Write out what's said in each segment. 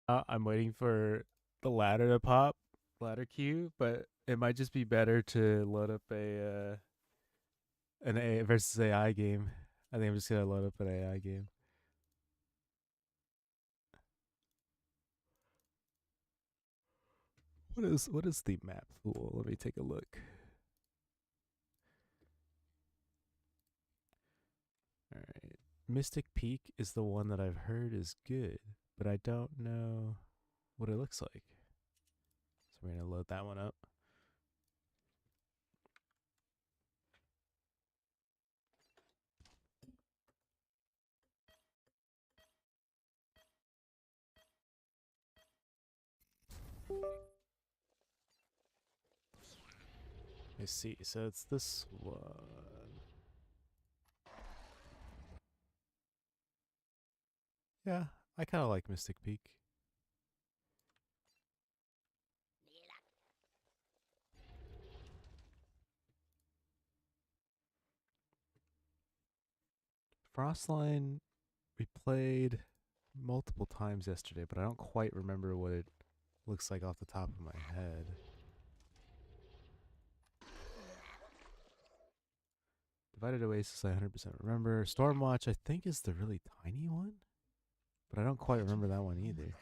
I'm waiting for the ladder to pop, ladder queue, but it might just be better to load up an A versus AI game. I think I'm just gonna load up an AI game. What is the map pool? Let me take a look. All right, Mystic Peak is the one that I've heard is good, but I don't know what it looks like. So we're gonna load that one up. Let's see. So it's this one. Yeah, I kind of like Mystic Peak. Frostline, we played multiple times yesterday, but I don't quite remember what it looks like off the top of my head. Divided Oasis, I 100% remember. Stormwatch, I think, is the really tiny one, but I don't quite remember that one either.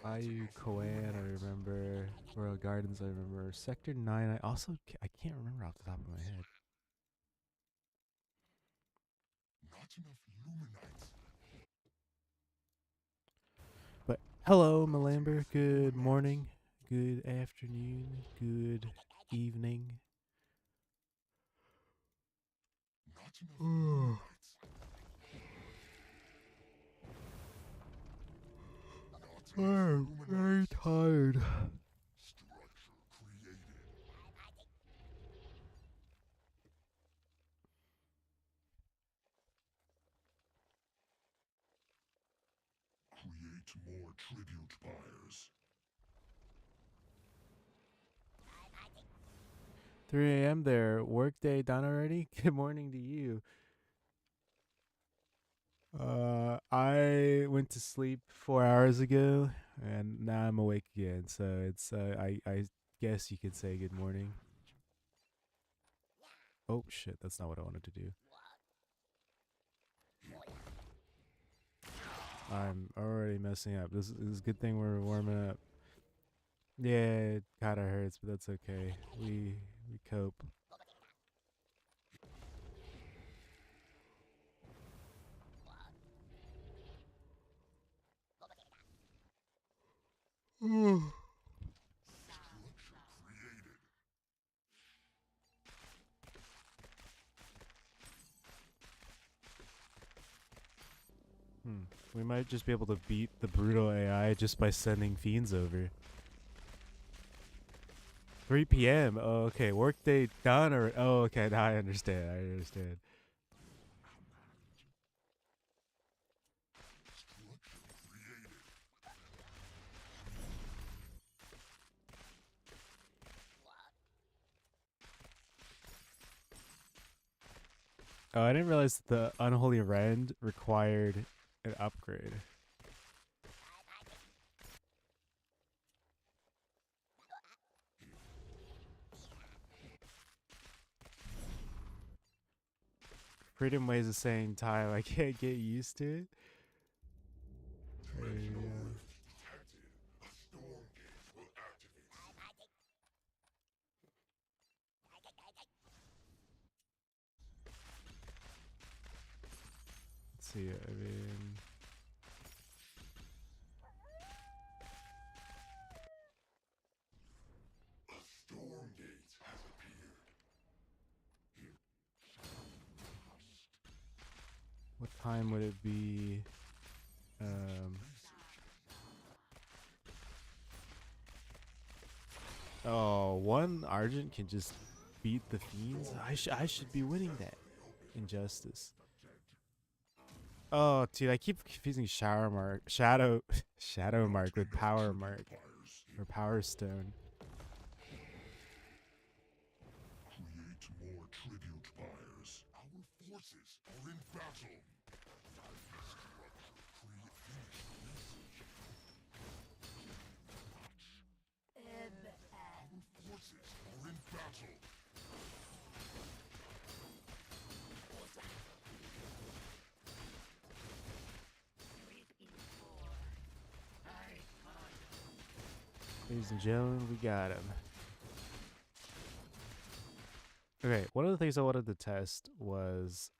Bayou Koan, I remember. Royal Gardens, I remember. Sector 9, I can't remember off the top of my head. But hello, Melamber. Good morning, good afternoon, good evening. I'm very tired. Create more tribute pyres. 3 a.m. there. Workday done already? Good morning to you. I went to sleep 4 hours ago, and now I'm awake again. So it's I guess you could say good morning. Oh shit, that's not what I wanted to do. I'm already messing up. This is a good thing we're warming up. Yeah, it kind of hurts, but that's okay. We cope. Hmm. We might just be able to beat the brutal AI just by sending fiends over. 3 p.m. Oh, okay. Workday done or oh, okay. Now I understand. I understand. Oh, I didn't realize the unholy rend required an upgrade. Freedom ways of saying time. I can't get used to it. Let's see. I mean, Stormgate has appeared. what time would it be? Um. Oh, one Argent can just beat the fiends. I should be winning that. Injustice. Oh, dude, I keep confusing Shadow Mark with Power Mark or Power Stone. Create more tribute pyres. Our forces are in battle. Forces are in battle. Ladies and gentlemen, we got him. Okay, one of the things I wanted to test was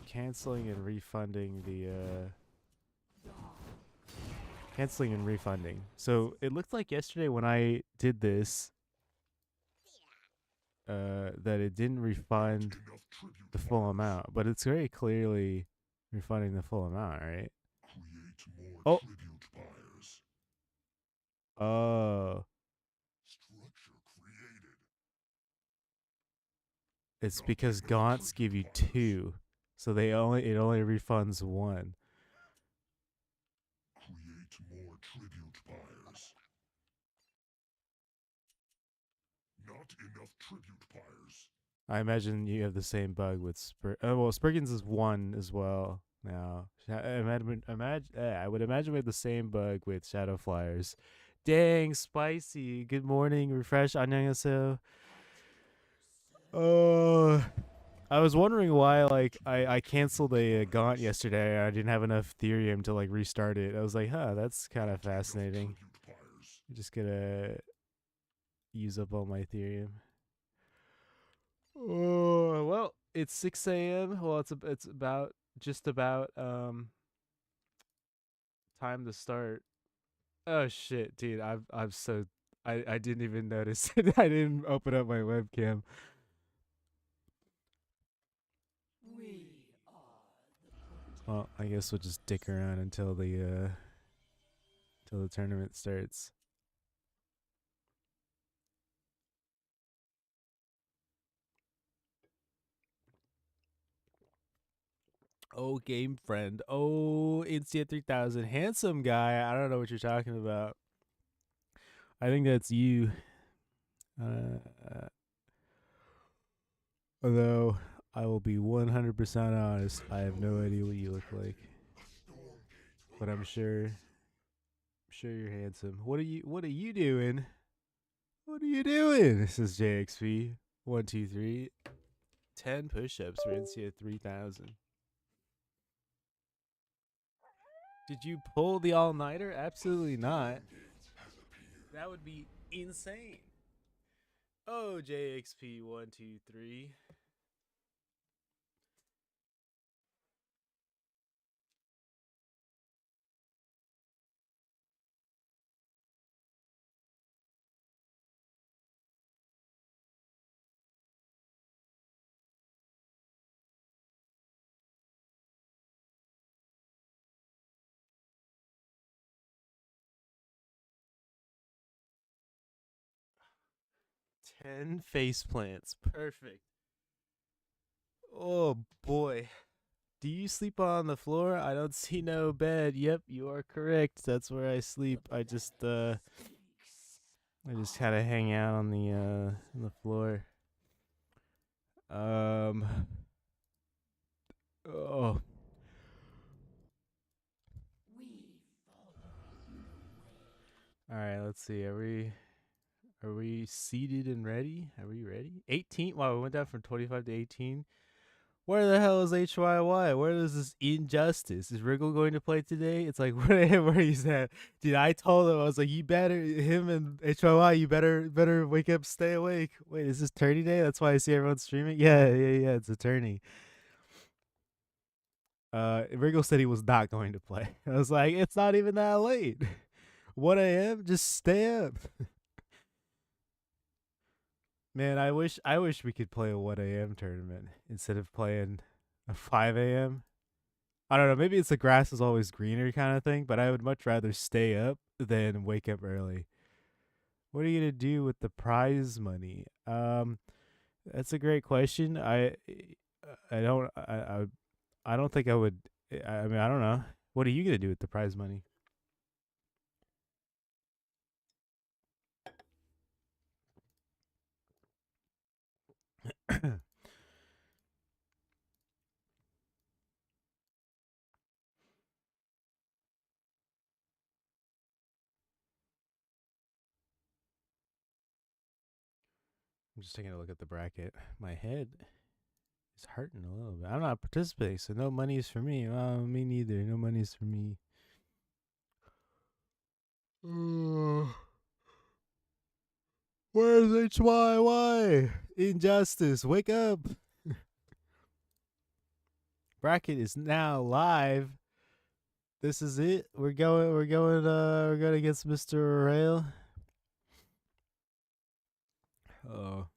canceling and refunding the canceling and refunding. So it looked like yesterday when I did this that it didn't refund Enough tribute the full fires. amount, but it's very clearly refunding the full amount, right? Create more Oh. tribute pyres. Oh, Structure created. it's Not because enough gaunts give you tribute pyres. 2. So it only refunds 1. Create more tribute pyres. Not enough tribute pyres. I imagine you have the same bug with well, Spriggans is 1 as well now. I would imagine we have the same bug with Shadow Flyers. Dang, spicy. Good morning, refresh. 안녕하세요. Oh, I was wondering why like I canceled a gaunt yesterday. I didn't have enough Therium to like restart it. I was like, huh, that's kind of fascinating. I'm just gonna use up all my Therium. Oh well, it's 6 a.m. Well, it's about just about time to start. Oh shit, dude! I'm so I didn't even notice. I didn't open up my webcam. Well, I guess we'll just dick around until the tournament starts. Oh, game friend. Oh, Insta 3000. Handsome guy. I don't know what you're talking about. I think that's you. Uh, although, I will be 100% honest. I have no idea what you look like. But I'm sure you're handsome. What are you doing? What are you doing? This is JXP. 123. 10 push-ups for Insta 3000. Did you pull the all-nighter? Absolutely not. That would be insane. Oh, JXP123. Ten face plants. Perfect. Oh boy. Do you sleep on the floor? I don't see no bed. Yep, you are correct. That's where I sleep. I just kind of hang out on the floor. Oh. All right, let's see. Are we seated and ready? Are we ready? 18. Wow, we went down from 25 to 18. Where the hell is HYY? Where is this injustice? Is Wriggle going to play today? It's like where he's at. Dude, I told him, I was like, you better, him and HYY, you better wake up, stay awake. Wait, is this tourney day? That's why I see everyone streaming. Yeah, it's a tourney. Wriggle said he was not going to play. I was like, it's not even that late. 1 a.m. Just stay up. Man, I wish we could play a 1 a.m. tournament instead of playing a 5 a.m. I don't know, maybe it's the grass is always greener kind of thing, but I would much rather stay up than wake up early. What are you gonna do with the prize money? That's a great question. I don't think I would. I mean, I don't know. What are you gonna do with the prize money? I'm just taking a look at the bracket. My head is hurting a little bit. I'm not participating, so no money's for me. Me neither. No money's for me. Where's HYY? Injustice, wake up. Bracket is now live. This is it. We're going against Mr. Rail. Oh,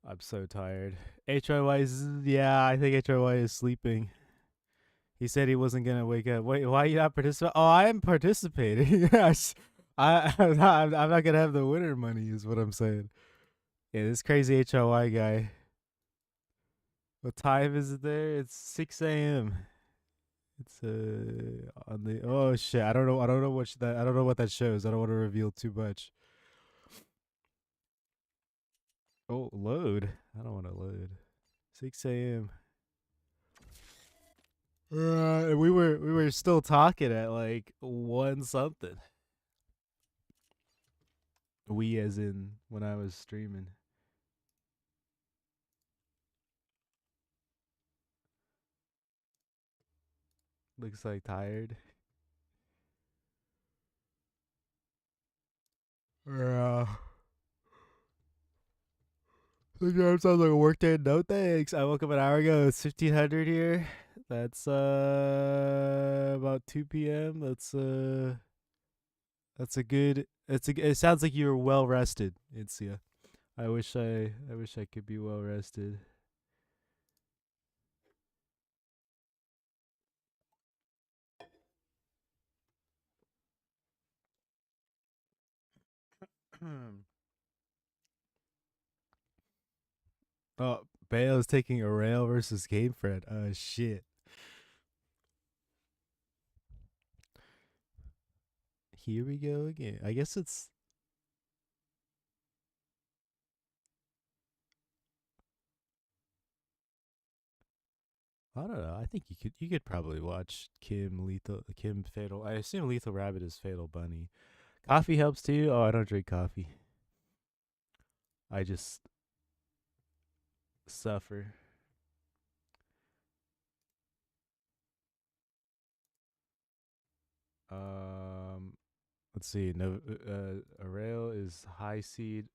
I'm so tired. HYY is, yeah, I think HYY is sleeping. He said he wasn't gonna wake up. Wait, why are you not participating? Oh, I am participating. Yes, I'm not gonna have the winner money, is what I'm saying. Yeah, this crazy HYY guy. What time is it there? It's 6 a.m. It's on the, oh shit. I don't know. I don't know what that shows. I don't want to reveal too much. Oh, load. I don't want to load. 6 a.m. We were still talking at like one something. We as in when I was streaming. Looks like tired. Yeah. The job sounds like a work day. No thanks. I woke up an hour ago. It's 1500 here. That's about 2 p.m. That's a good. It sounds like you're well rested, Itzia. I wish I could be well rested. Oh, Bale's taking a rail versus Game Fred. Shit. Here we go again. I guess it's. I don't know. I think you could probably watch Kim Fatal. I assume Lethal Rabbit is Fatal Bunny. Coffee helps too. Oh, I don't drink coffee. I just suffer. Um, let's see. No, Arail is high seed,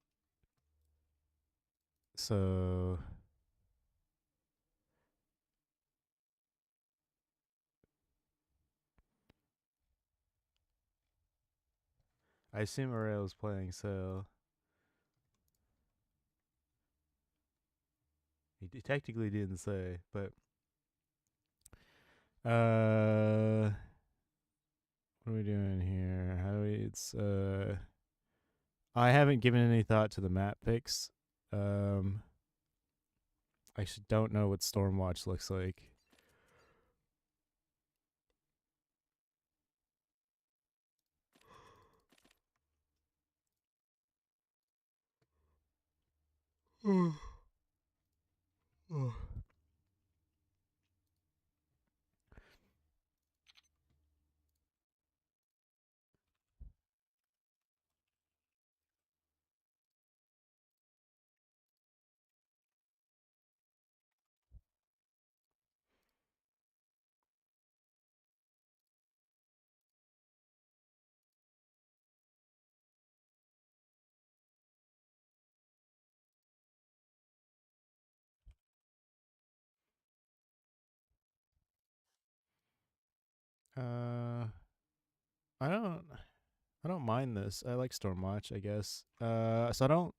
so I assume Arail is playing. So he technically didn't say, but what are we doing here? How do we? It's I haven't given any thought to the map picks. Um, I actually don't know what Stormwatch looks like. Uh, I don't. I don't mind this. I like Stormwatch, I guess. So I don't.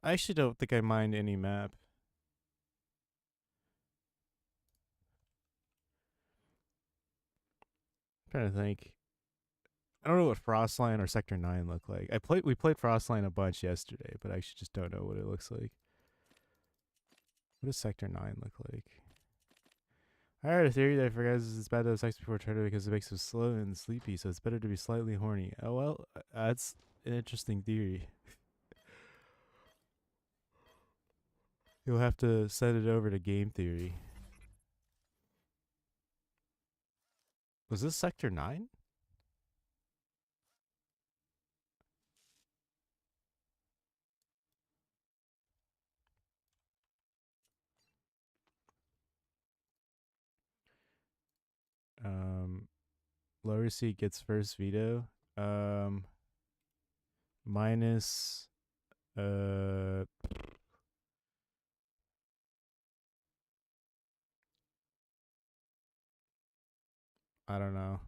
I actually don't think I mind any map. I'm trying to think. I don't know what Frostline or Sector 9 look like. We played Frostline a bunch yesterday, but I actually just don't know what it looks like. What does Sector 9 look like? I heard a theory that for guys it's bad to have sex before tournament because it makes them slow and sleepy, so it's better to be slightly horny. Oh well, that's an interesting theory. You'll have to send it over to game theory. Was this Sector 9? Lower seed gets first veto. Um, minus uh, I don't know.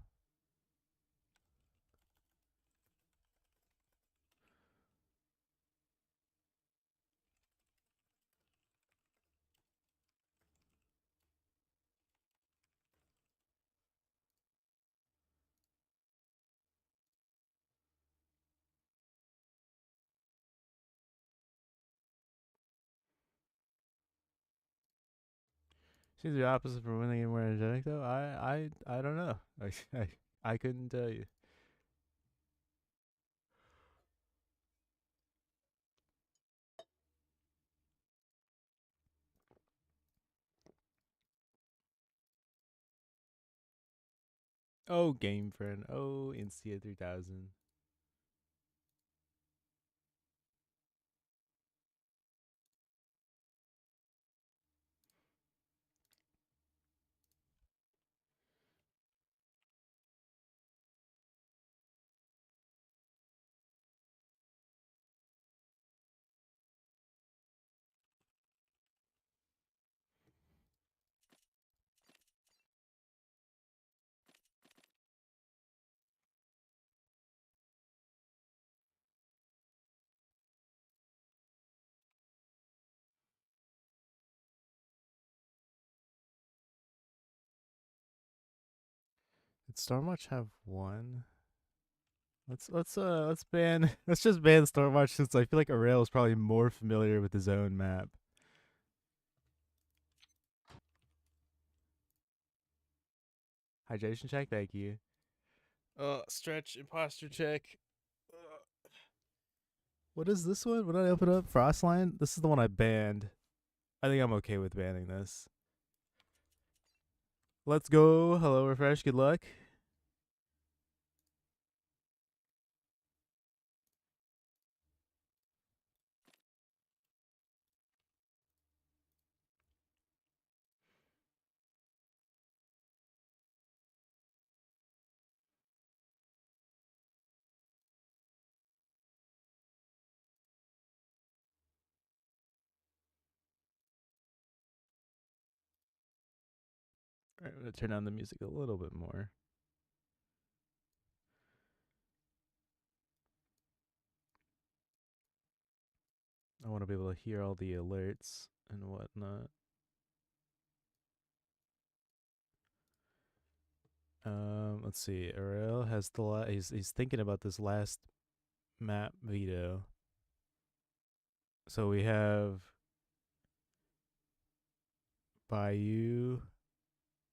Seems the opposite for winning and more energetic though. I don't know. I couldn't tell you. Oh, game friend. Oh, Insta 3000. Did Stormwatch have one? Let's ban let's just ban Stormwatch since I feel like Aurel is probably more familiar with his own map. Hydration check, thank you. Stretch imposter check. What is this one? What did I open up? Frostline? This is the one I banned. I think I'm okay with banning this. Let's go. Hello, refresh. Good luck. All right, I'm gonna turn down the music a little bit more. I want to be able to hear all the alerts and whatnot. Let's see. Ariel has the he's thinking about this last map veto. So we have Bayou,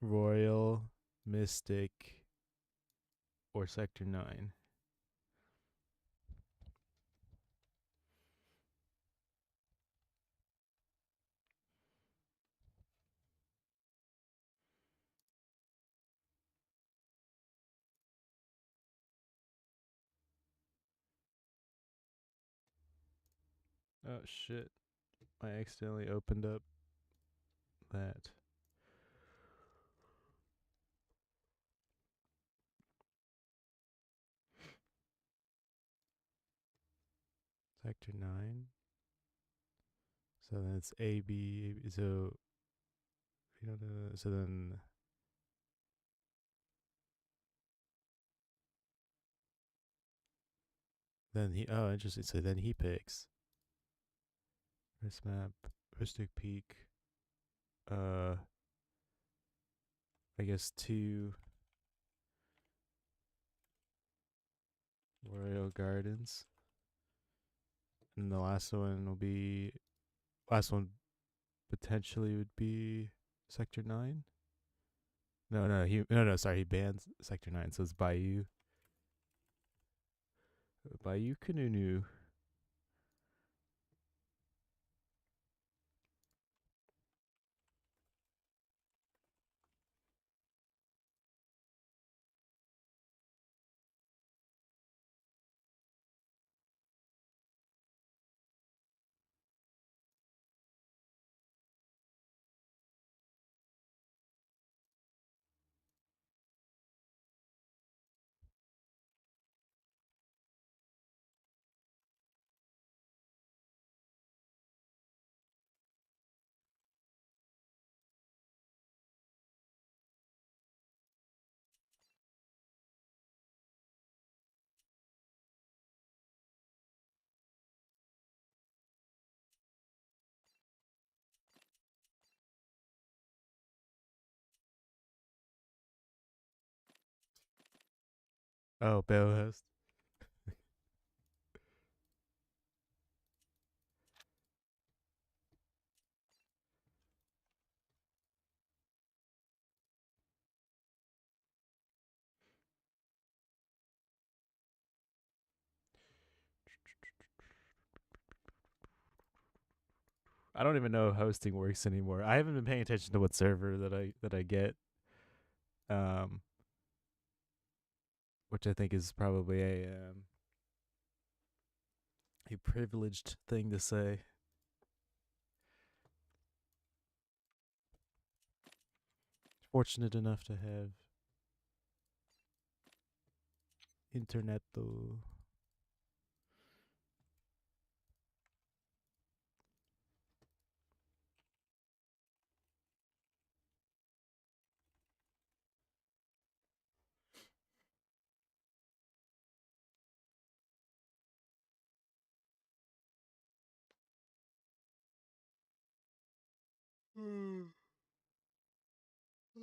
Royal, Mystic, or Sector 9. Oh shit. I accidentally opened up that. Sector 9. So then it's A, B, A, B. So, so then he, oh, interesting. So then he picks this map, Mystic Peak, uh, I guess 2 Royal Gardens. And the last one will be, last one potentially would be Sector 9. No, sorry, he bans Sector 9, so it's Bayou. Bayou Kanunu. Oh, Bellhost. I don't even know if hosting works anymore. I haven't been paying attention to what server that I get, um, which I think is probably a privileged thing to say. Fortunate enough to have internet though.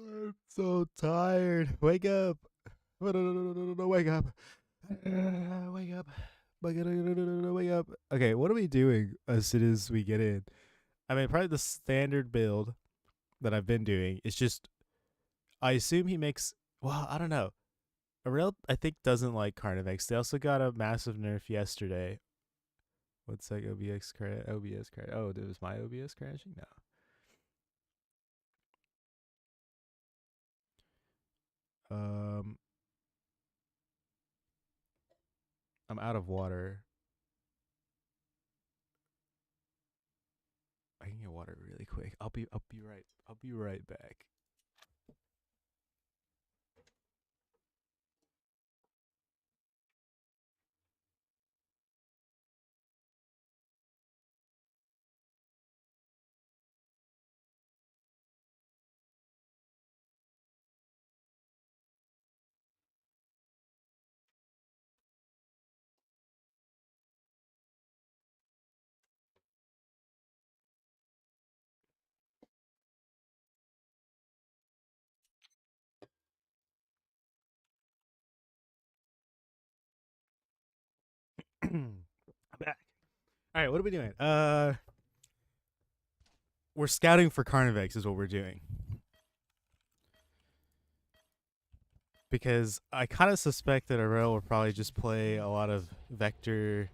I'm so tired. Wake up. Wake up. Wake up. Wake up. Okay, what are we doing as soon as we get in? I mean, probably the standard build that I've been doing. It's just, I assume he makes, well, I don't know. Aurel, I think, doesn't like Carnivex. They also got a massive nerf yesterday. What's like OBS crash? OBS crash. Oh, it was my OBS crashing? No. Um, I'm out of water. I can get water really quick. I'll be right back. I'm back. All right, what are we doing? We're scouting for Carnivex is what we're doing. Because I kind of suspect that Aurel will probably just play a lot of Vector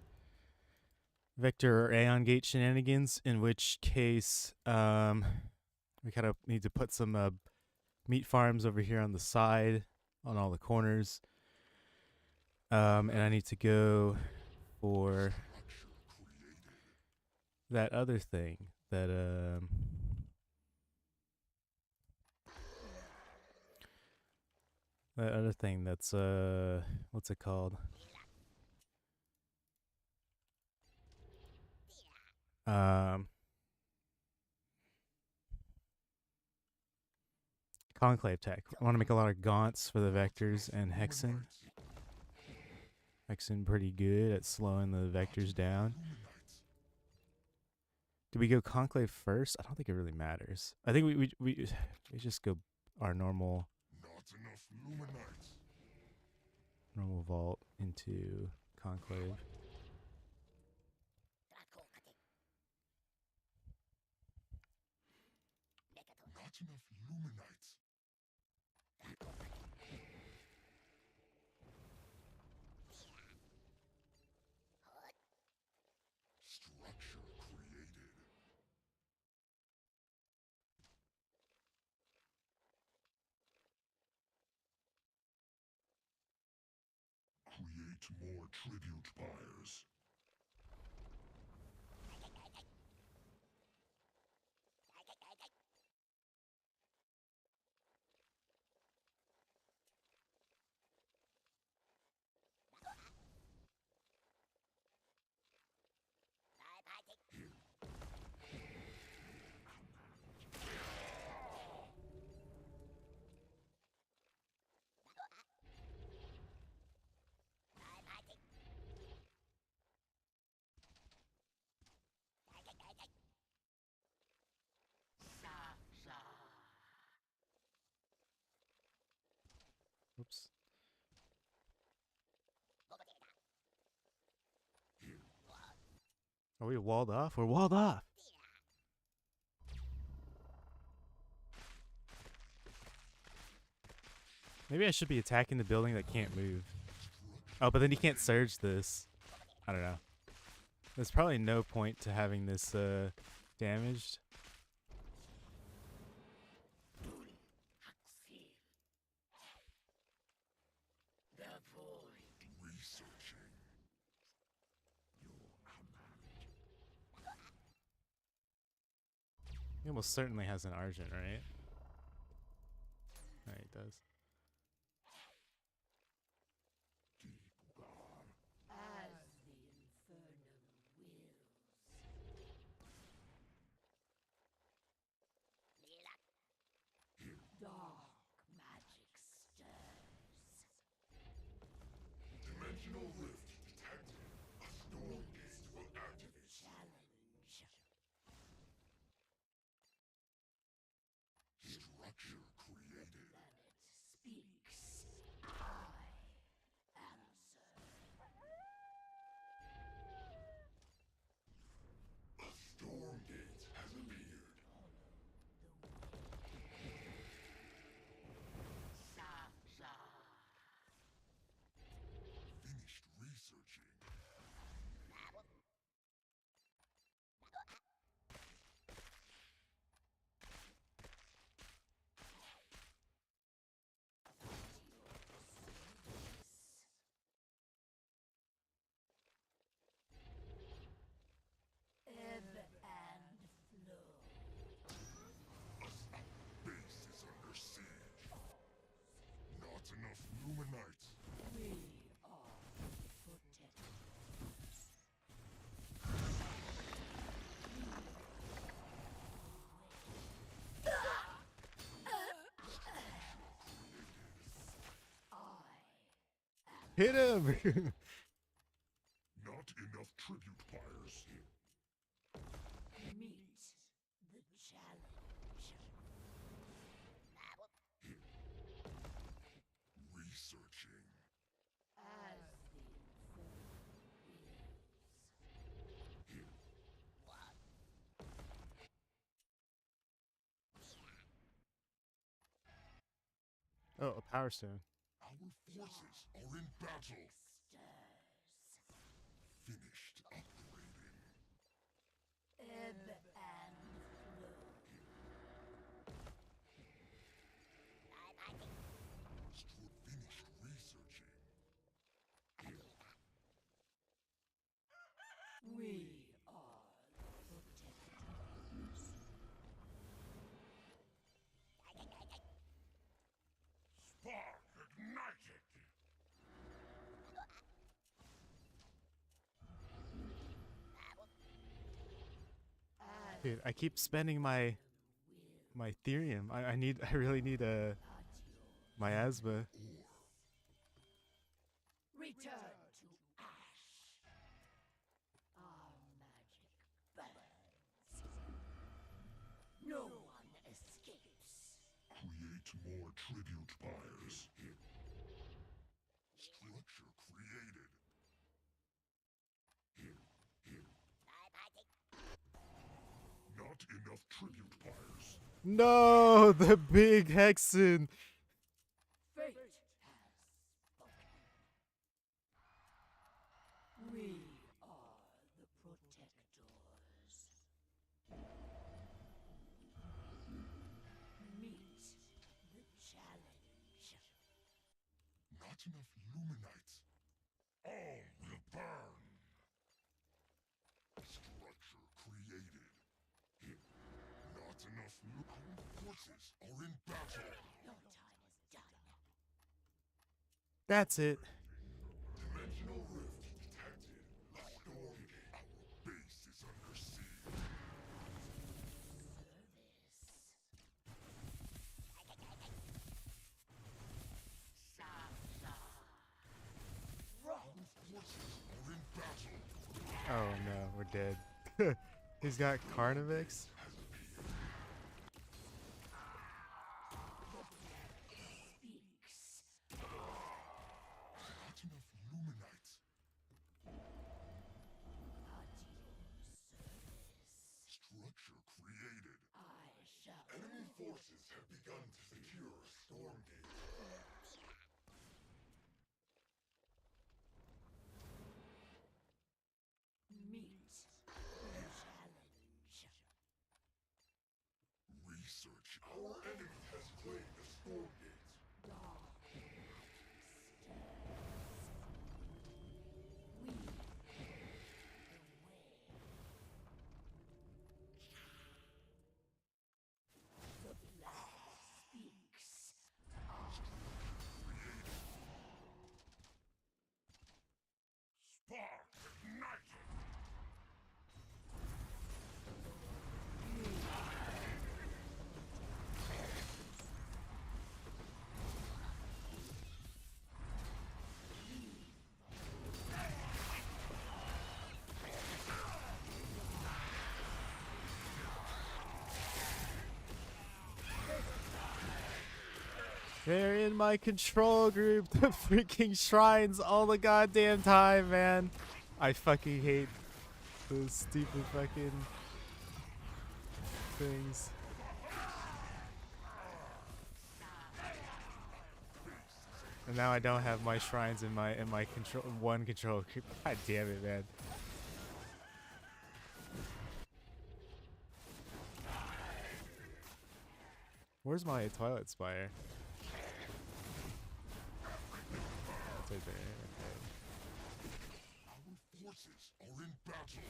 or Aeon Gate shenanigans, in which case we kind of need to put some meat farms over here on the side, on all the corners. And I need to go for that other thing that other thing that's what's it called? Um Conclave tech. I want to make a lot of gaunts for the vectors and Hexen. Hexen pretty good at slowing the vectors down. Do we go Conclave first? I don't think it really matters. I think we just go our normal vault into Conclave. Not enough Luminites. Structure created. Create more tribute pyres. Are we walled off? We're walled off. Maybe I should be attacking the building that can't move. Oh, but then you can't surge this. I don't know. There's probably no point to having this damaged. Researching. He almost certainly has an Argent, right? Yeah, he does. Dimensional rift detected. A storm gate will activate. Structure created. A storm gate has appeared. Finished researching. Base is under siege. Not enough Luminites. Hit him! Not enough tribute pyres. Researching. Oh, a power stone. Our forces are in battle. Finished upgrading. Finished researching. Spark ignited. Dude, I keep spending my Ethereum. I really need a miasma. Return to ash. Our magic burns. No one escapes. Create more tribute pyres. Structure created. Not enough tribute pyres. No, the big Hexen. Fate has spoken. We are the protectors. Meet the challenge. Not enough Luminites. All will burn. Structure created. Not enough Our forces are in battle. Your time is done. That's it. Dimensional rift detected. A storm gate. Our base is under siege. Our forces are in battle. Oh no, we're dead. He's got Carnivix. Not enough Luminites. begun to secure a storm gate. Meet the challenge. Research. Our enemy has claimed a storm gate. Dark stairs. We the way. The flag speaks. Spark ignited. They're in my control group. The freaking shrines all the goddamn time, man. I fucking hate those stupid fucking things. And now I don't have my shrines in my control one control group. God damn it, man. Where's my Twilight Spire? It's right there. Okay. Our forces are in battle.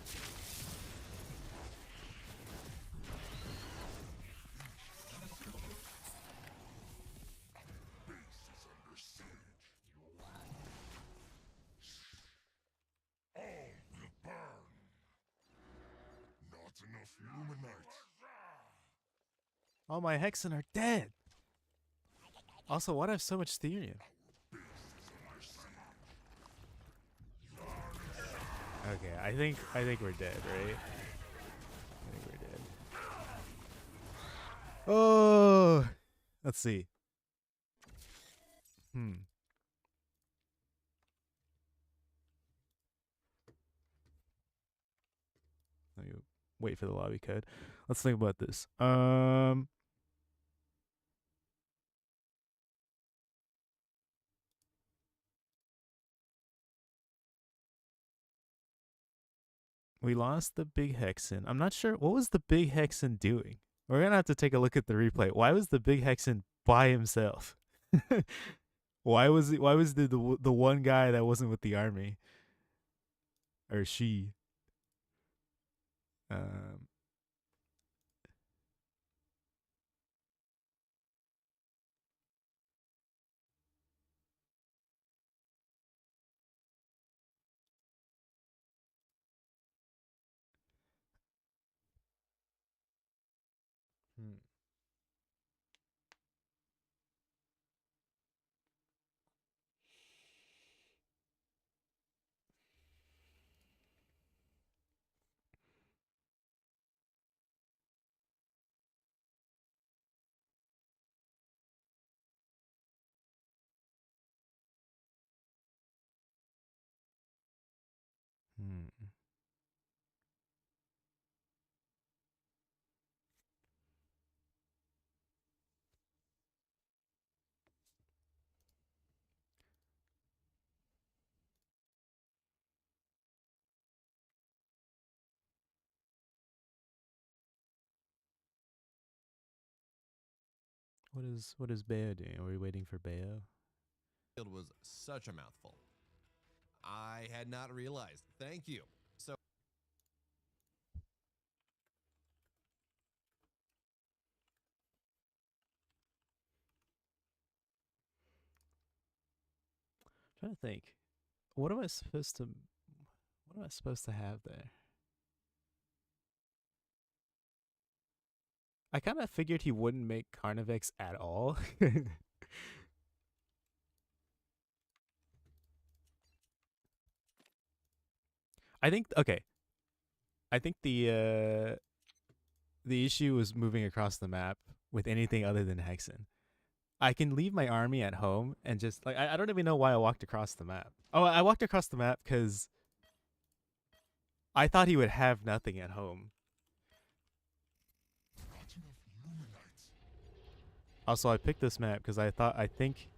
Base is under siege. All will burn. Not enough luminite. All my Hexen are dead. Also, why do I have so much Therium? Okay, I think we're dead, right? I think we're dead. Oh, let's see. Let me wait for the lobby code. Let's think about this. We lost the big Hexen. I'm not sure what was the big Hexen doing. We're gonna have to take a look at the replay. Why was the big Hexen by himself? Why was it? Why was the one guy that wasn't with the army, or she? Um. Hmm. Hmm. What is Bayo doing? Are we waiting for Bayo? It was such a mouthful. I had not realized. Thank you. So I'm trying to think. What am I supposed to? What am I supposed to have there? I kind of figured he wouldn't make Carnivix at all. I think okay. I think the issue was moving across the map with anything other than Hexen. I can leave my army at home and just like I don't even know why I walked across the map. Oh, I walked across the map because I thought he would have nothing at home. Not enough luminite. Also, I picked this map because I think.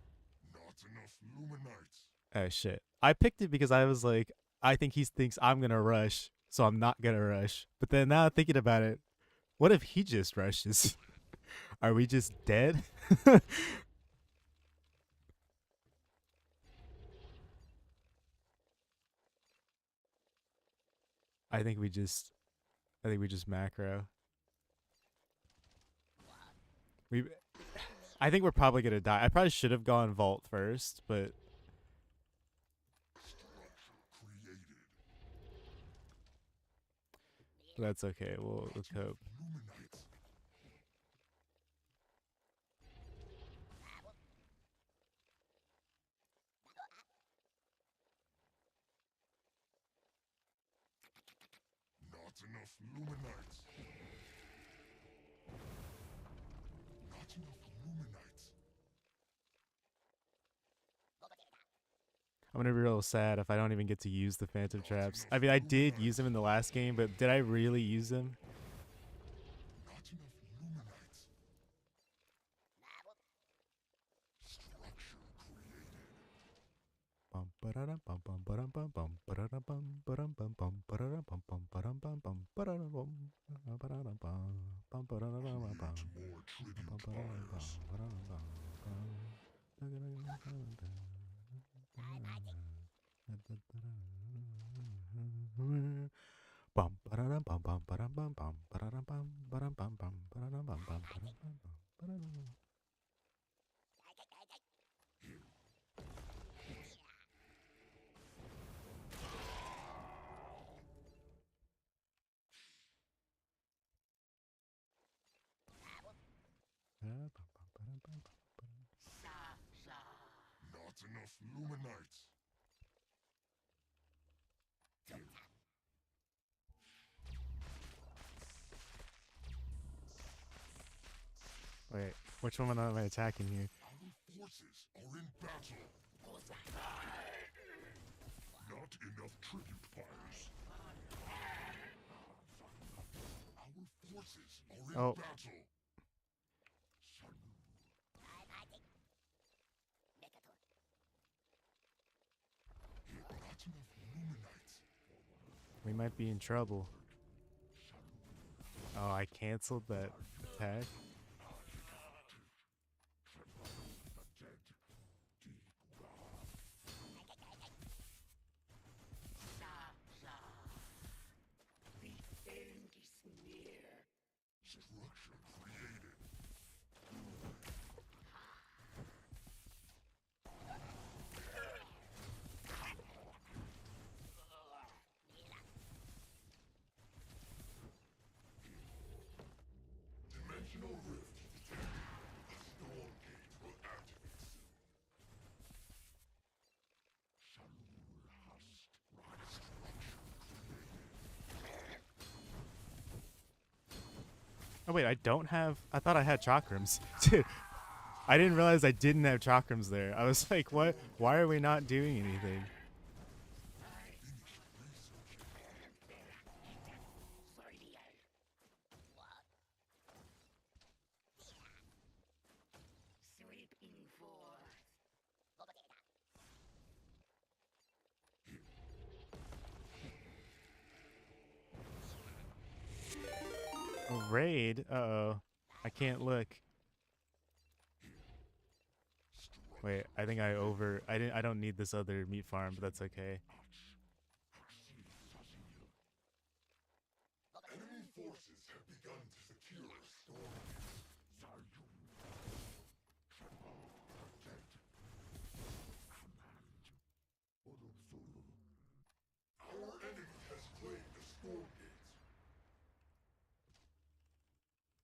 Not enough Luminites. Oh shit! I picked it because I was like, I think he thinks I'm gonna rush, so I'm not gonna rush. But then now thinking about it, what if he just rushes? Are we just dead? I think we just macro. We I think we're probably gonna die. I probably should have gone vault first, but Created. that's okay. We'll cope. Luminites. Not enough Luminites. Not enough Luminites. I'm gonna be real sad if I don't even get to use the phantom traps. I mean, I did use them in the last game, but did I really use them? Not enough Luminites. Structure created. Bum ba-da-dum, bum bum ba-dum bum bum ba-da-dum bum ba-dum bum bum ba-da-dum bum bum ba-dum bum bum ba-da-dum bum ba-da-dum bum bum ba-da-dum bum bum Create more tribute fires. Bum ba-da-dum bum bum ba-dum bum bum ba-da-dum bum ba-dum bum bum ba-da-dum bum bum ba-dum bum bum ba-da-dum bum. Not enough Luminites. Wait, which one am I attacking here? Our forces are in battle. Not enough tribute fires. Our forces are in Oh. battle. Not enough Luminites. We might be in trouble. Oh, I canceled that attack. Structure created. Dimensional rift detected. Storm gate will activate soon. Oh wait, I don't have. I thought I had chakrams. Dude, I didn't realize I didn't have chakrams there. I was like, what? Why are we not doing anything? A raid? Uh-oh. I can't look. Wait, I think I don't need this other meat farm, but that's okay. Enemy forces have begun to secure storm Our enemy has claimed the storm gate.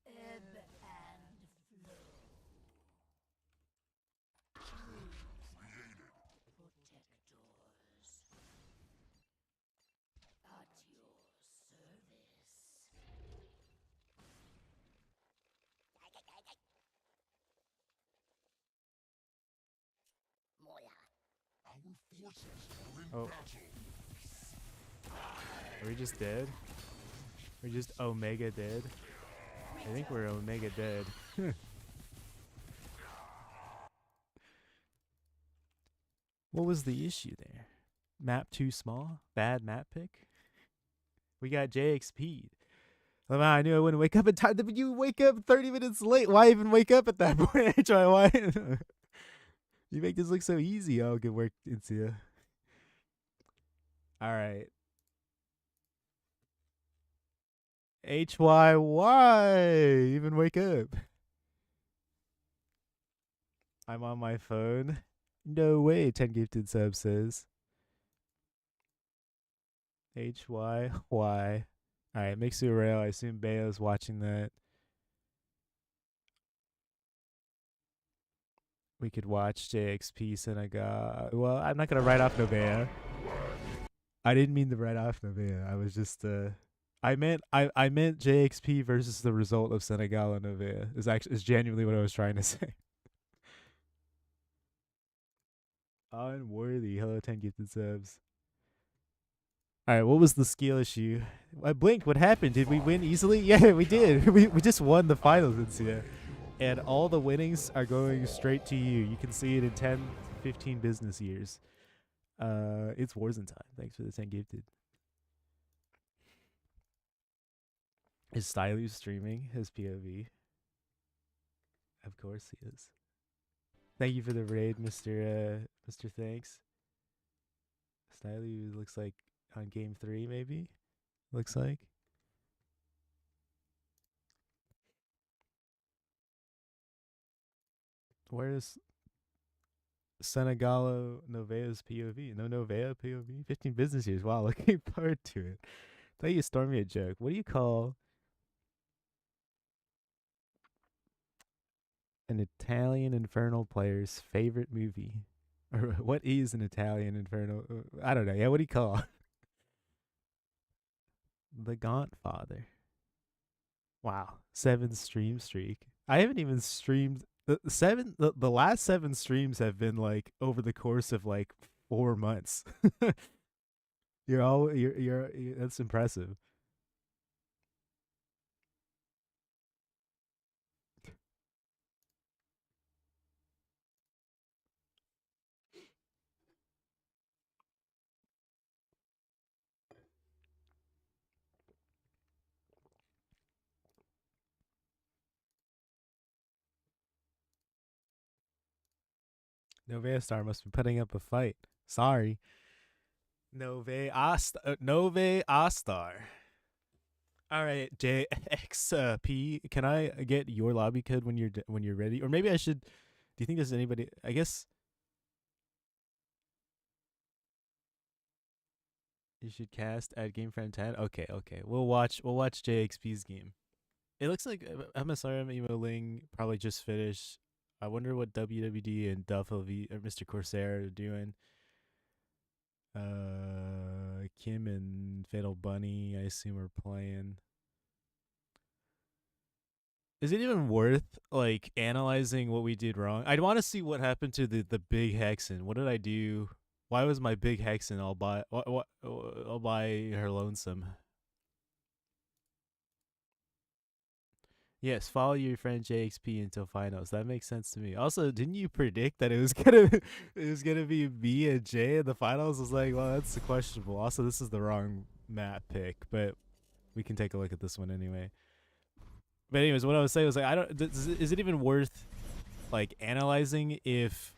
Ebb and flow. Created. Protectors. At your service. Our forces are in Oh. battle. Are we just dead? We're just Omega dead? I think we're Omega dead. What was the issue there? Map too small? Bad map pick? We got JXP. Oh, man, I knew I wouldn't wake up in time, but you wake up 30 minutes late. Why even wake up at that point? Why? You make this look so easy. Oh, good work, Insia. All right. HYY. Even wake up. I'm on my phone. No way, 10 gifted sub says. HYY. Alright, Mixu Rail. I assume Bayo's watching that. We could watch JXP Senegal. Well, I'm not going to write off Novea. I didn't mean to write off Novea. I was just, I meant JXP versus the result of Senegal and Novea. Is genuinely what I was trying to say. Unworthy. Hello, 10 gifted subs. All right, what was the skill issue? I blinked. What happened? Did we win easily? Yeah, we did. We just won the finals this year. And all the winnings are going straight to you. You can see it in 10, 15 business years. It's Warzone time. Thanks for the 10 gifted. Is Stylu streaming his POV? Of course he is. Thank you for the raid, Mr. Thanks. Stylu looks like on game 3, maybe? Looks like. Where's Senegalo Novea's POV? No Novea POV? 15 business years. Wow, looking forward to it. Thought you stormed me a joke. What do you call an Italian Infernal player's favorite movie? Or what is an Italian Infernal? I don't know. Yeah, what do you call The Gauntfather? Wow, 7 stream streak. I haven't even streamed the last 7 streams have been like over the course of like 4 months. You're that's impressive. Novea'sStar must be putting up a fight. Sorry. Novea'sStar. All right, JXP. Can I get your lobby code when you're ready? Or maybe I should. Do you think there's anybody? I guess you should cast at GameFriend 10. Okay. We'll watch JXP's game. It looks like MSRM Emoling probably just finished. I wonder what WWD and Duffel or Mr. Corsair are doing. Kim and Fatal Bunny, I assume, are playing. Is it even worth like analyzing what we did wrong? I'd want to see what happened to the big Hexen. What did I do? Why was my big Hexen all by her lonesome? Yes, follow your friend JXP until finals. That makes sense to me. Also, didn't you predict that it was gonna be me and Jay in the finals? I was like, well, that's questionable. Also, this is the wrong map pick, but we can take a look at this one anyway. But anyways, what I was saying was like, I don't. Is it even worth like analyzing if?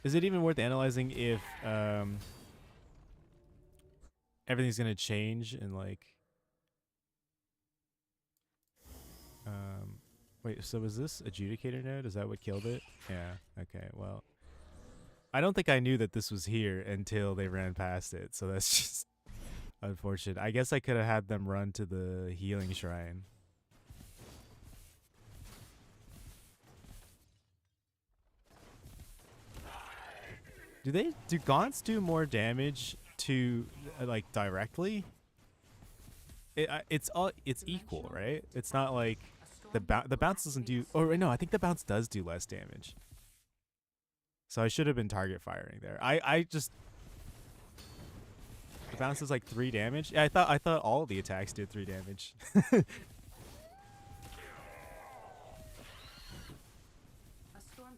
Is it even worth analyzing if everything's gonna change and like? Wait, so was this adjudicator node? Is that what killed it? Yeah. Okay. Well, I don't think I knew that this was here until they ran past it. So that's just unfortunate. I guess I could have had them run to the healing shrine. Do gaunts do more damage to like directly? It's equal, right? It's not like the bounce doesn't do. Or no, I think the bounce does do less damage. So I should have been target firing there. I just the bounce is like 3 damage. Yeah, I thought all the attacks did 3 damage.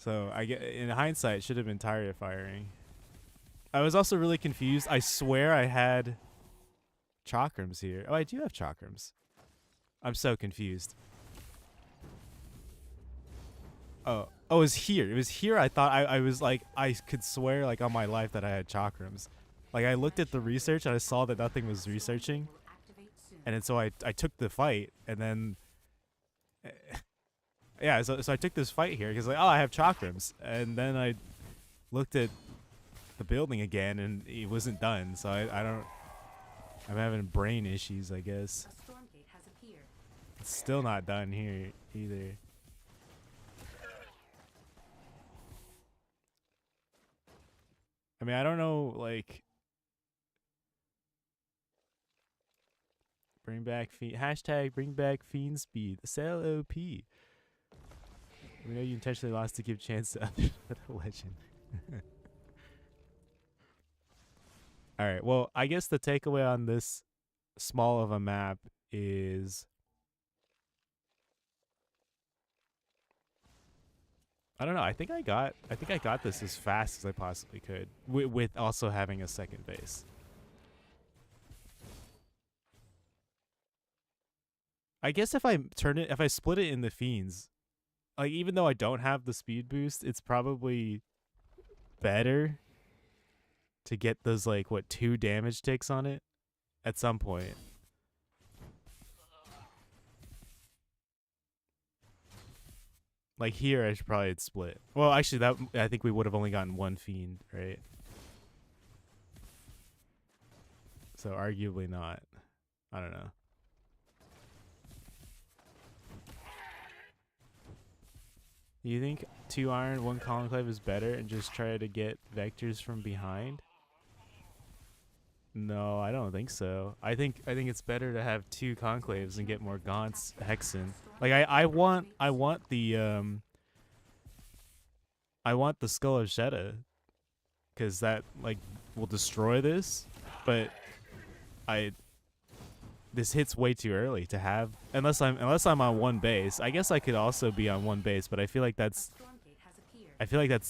So I get in hindsight, it should have been tire firing. I was also really confused. I swear I had chakrams here. Oh, I do have chakrams. I'm so confused. Oh, it was here. It was here. I thought I was like, I could swear like on my life that I had chakrams. Like I looked at the research and I saw that nothing was researching. And then so I took the fight and then, yeah, so I took this fight here because like, oh, I have chakrams. And then I looked at the building again and it wasn't done. So I don't, I'm having brain issues, I guess. It's still not done here either. I mean, I don't know, like, bring back fiend, hashtag bring back fiend speed, sell OP. We know you intentionally lost to give chance to others with a legend. All right, well, I guess the takeaway on this small of a map is, I don't know. I think I got this as fast as I possibly could, with also having a second base. I guess if I split it in the fiends, like even though I don't have the speed boost, it's probably better to get those like 2 damage ticks on it at some point. Like here, I should probably split. Well, actually, that I think we would have only gotten 1 fiend, right? So arguably not. I don't know. You think 2 iron, 1 conclave is better, and just try to get vectors from behind? No, I don't think so. I think it's better to have 2 conclaves and get more gaunts hexen. Like I want the skull of Shetta, because that like will destroy this, but this hits way too early to have unless I'm on 1 base. I guess I could also be on 1 base, but I feel like that's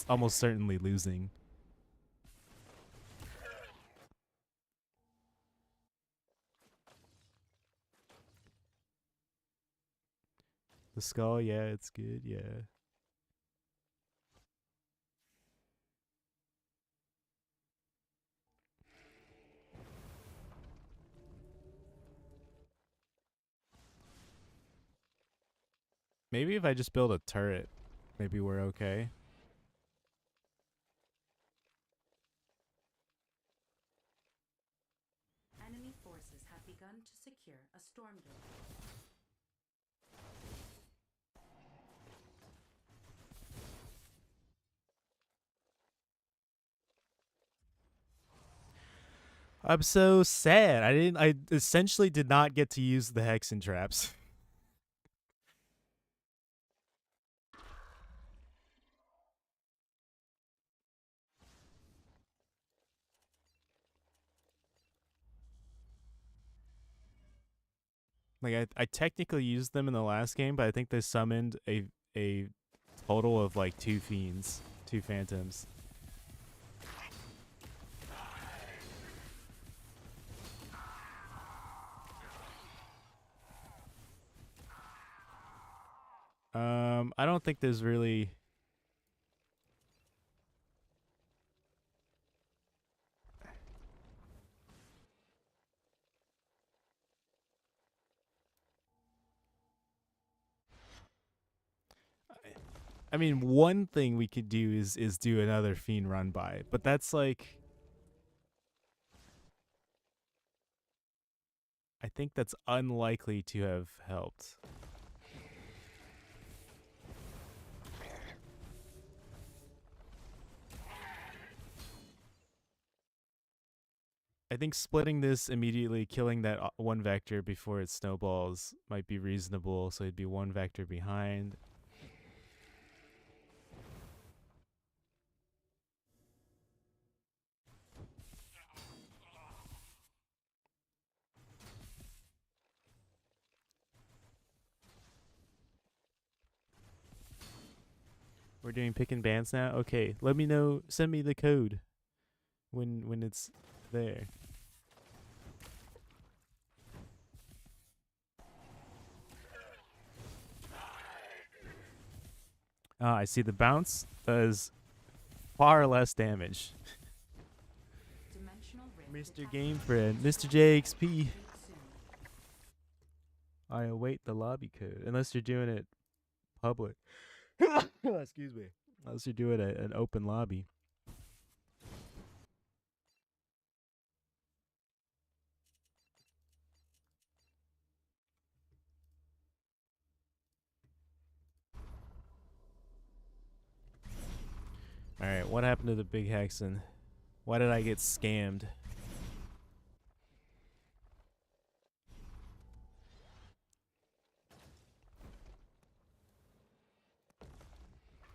almost certainly losing. The skull, yeah, it's good, yeah. Maybe if I just build a turret, maybe we're okay. Enemy forces have begun to secure a storm gate. I'm so sad. I essentially did not get to use the hexen traps. Like I technically used them in the last game, but I think they summoned a total of like 2 fiends, 2 phantoms. I don't think there's really. I mean, one thing we could do is do another fiend run by, but that's like, I think that's unlikely to have helped. I think splitting this immediately, killing that 1 vector before it snowballs might be reasonable, so it'd be 1 vector behind. We're We're doing picking bands now. Okay, let me know. Send me the code when it's there. Ah, I see the bounce does far less damage. Dimensional rift Mr. detected. Game Friend, Mr. Storm JXP. activate soon. I await the lobby code. Unless you're doing it public. Excuse me. Unless you're doing an open lobby. Alright, what happened to the big Hexen? Why did I get scammed?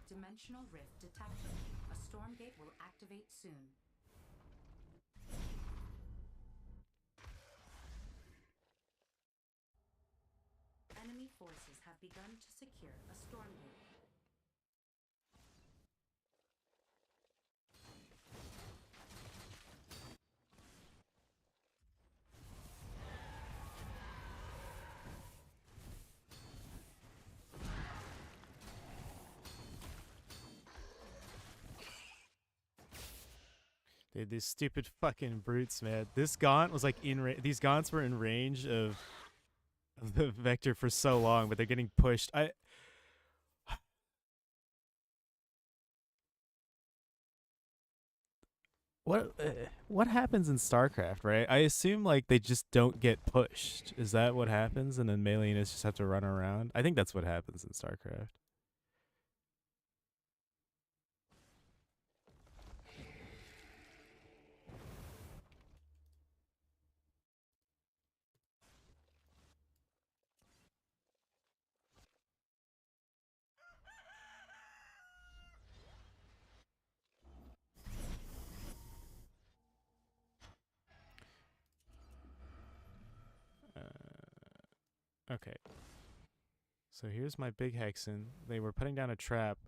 Dimensional rift detected. A storm gate will activate soon. Enemy forces have begun to secure a storm gate. Dude, these stupid fucking brutes, man. This gaunt was like these gaunts were in range of the vector for so long, but they're getting pushed. What happens in StarCraft, right? I assume like they just don't get pushed. Is that what happens? And then melee units just have to run around? I think that's what happens in StarCraft. Okay. So here's my big Hexen. They were putting down a trap.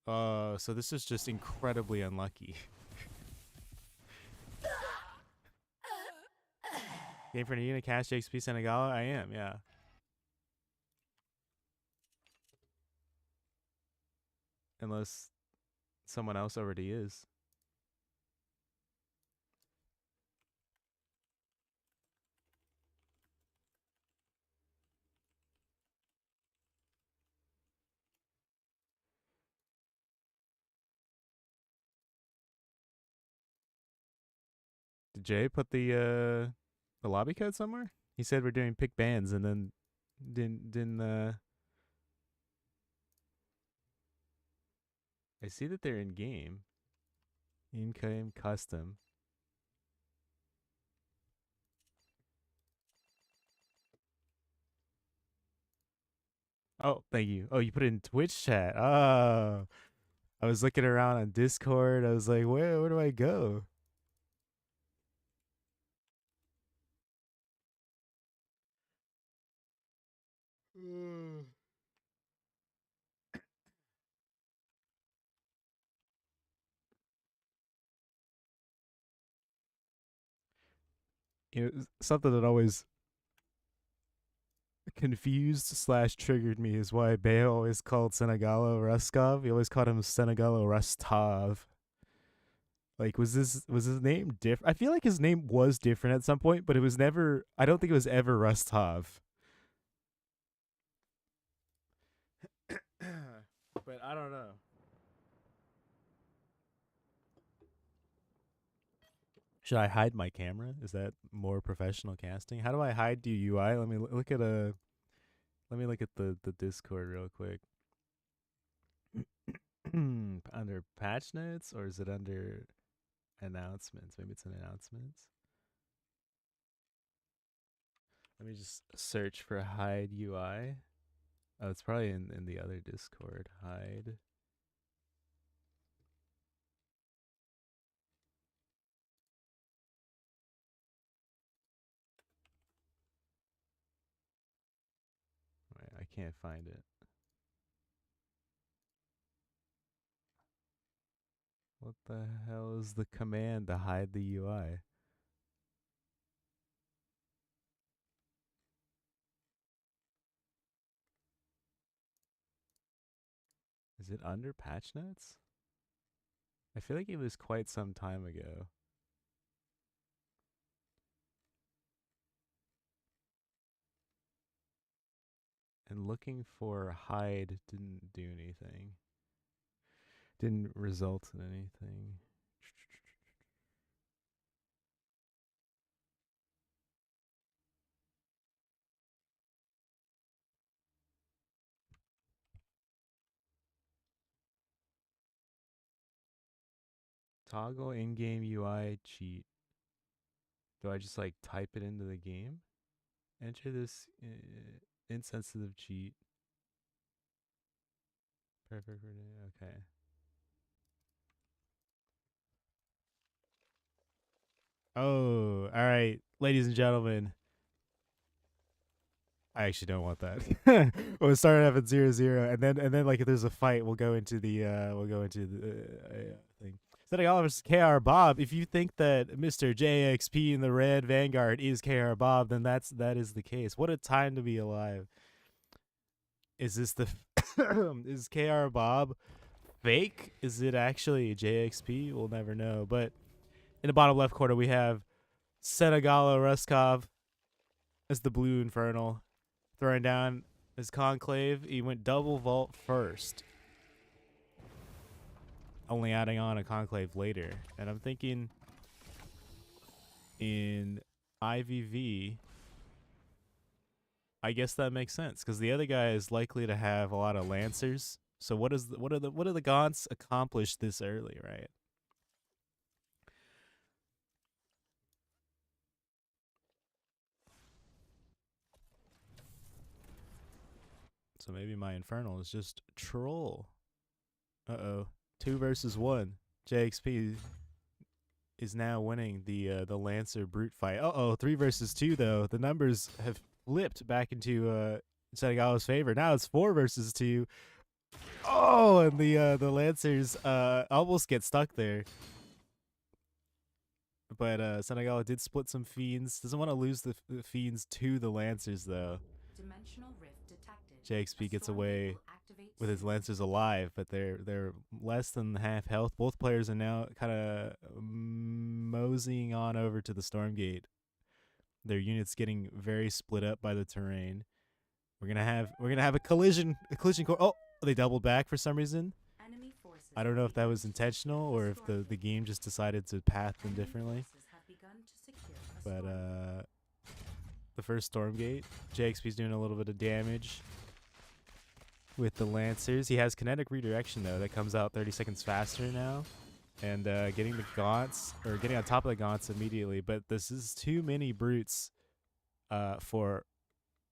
So this is just incredibly unlucky. Game for Nina, Cash, XP, Senegal? I am, yeah. Unless someone else already is. Did Jay put the lobby code somewhere? He said we're doing pick bands and then didn't I see that they're in game. In-game custom. Oh, thank you. Oh, you put it in Twitch chat. Oh. I was looking around on Discord. I was like, where do I go? You know, something that always confused slash triggered me is why Bayo always called Senegalo Ruskov. He always called him Senegalo Rustov. Like, was his name different? I feel like his name was different at some point, but it was never. I don't think it was ever Rustov. But I don't know. Should I hide my camera? Is that more professional casting? How do I hide the UI? Let me look at a. Let me look at the Discord real quick. Under patch notes, or is it under announcements? Maybe it's in announcements. Let me just search for hide UI. Oh, it's probably in the other Discord. Hide. Wait, I can't find it. What the hell is the command to hide the UI? Is it under patch notes? I feel like it was quite some time ago. And looking for hide didn't do anything. Didn't result in anything. Toggle in-game UI cheat. Do I just like type it into the game? Enter this insensitive cheat. Perfect for okay. Oh, all right, ladies and gentlemen. I actually don't want that. We'll start off at 0-0, and then like if there's a fight, we'll go into the thing. Setting all versus KR Bob. If you think that Mr. JXP in the red Vanguard is KR Bob, then that is the case. What a time to be alive. Is this the is KR Bob fake? Is it actually JXP? We'll never know. But in the bottom left corner, we have Senegalo Ruskov as the blue Infernal, throwing down his Conclave. He went double vault first, only adding on a Conclave later. And I'm thinking in IVV, I guess that makes sense because the other guy is likely to have a lot of Lancers. So what do the Gaunts accomplish this early, right? So maybe my Infernal is just troll. Uh-oh. 2 versus 1. JXP is now winning the Lancer brute fight. Uh-oh, 3 versus 2 though. The numbers have flipped back into Senegalo's favor. Now it's 4 versus 2. Oh, and the Lancers almost get stuck there. But Senegalo did split some Fiends. Doesn't want to lose the Fiends to the Lancers though. Dimensional rift detected. JXP gets away with his Lancers alive, but they're less than half health. Both players are now kind of moseying on over to the Stormgate. Their units getting very split up by the terrain. We're gonna have a collision core. Oh, they doubled back for some reason. I don't know if that was intentional or if the game just decided to path them differently. But the first Stormgate, JXP's doing a little bit of damage with the Lancers. He has kinetic redirection though that comes out 30 seconds faster now, and getting the Gaunts or getting on top of the Gaunts immediately. But this is too many brutes for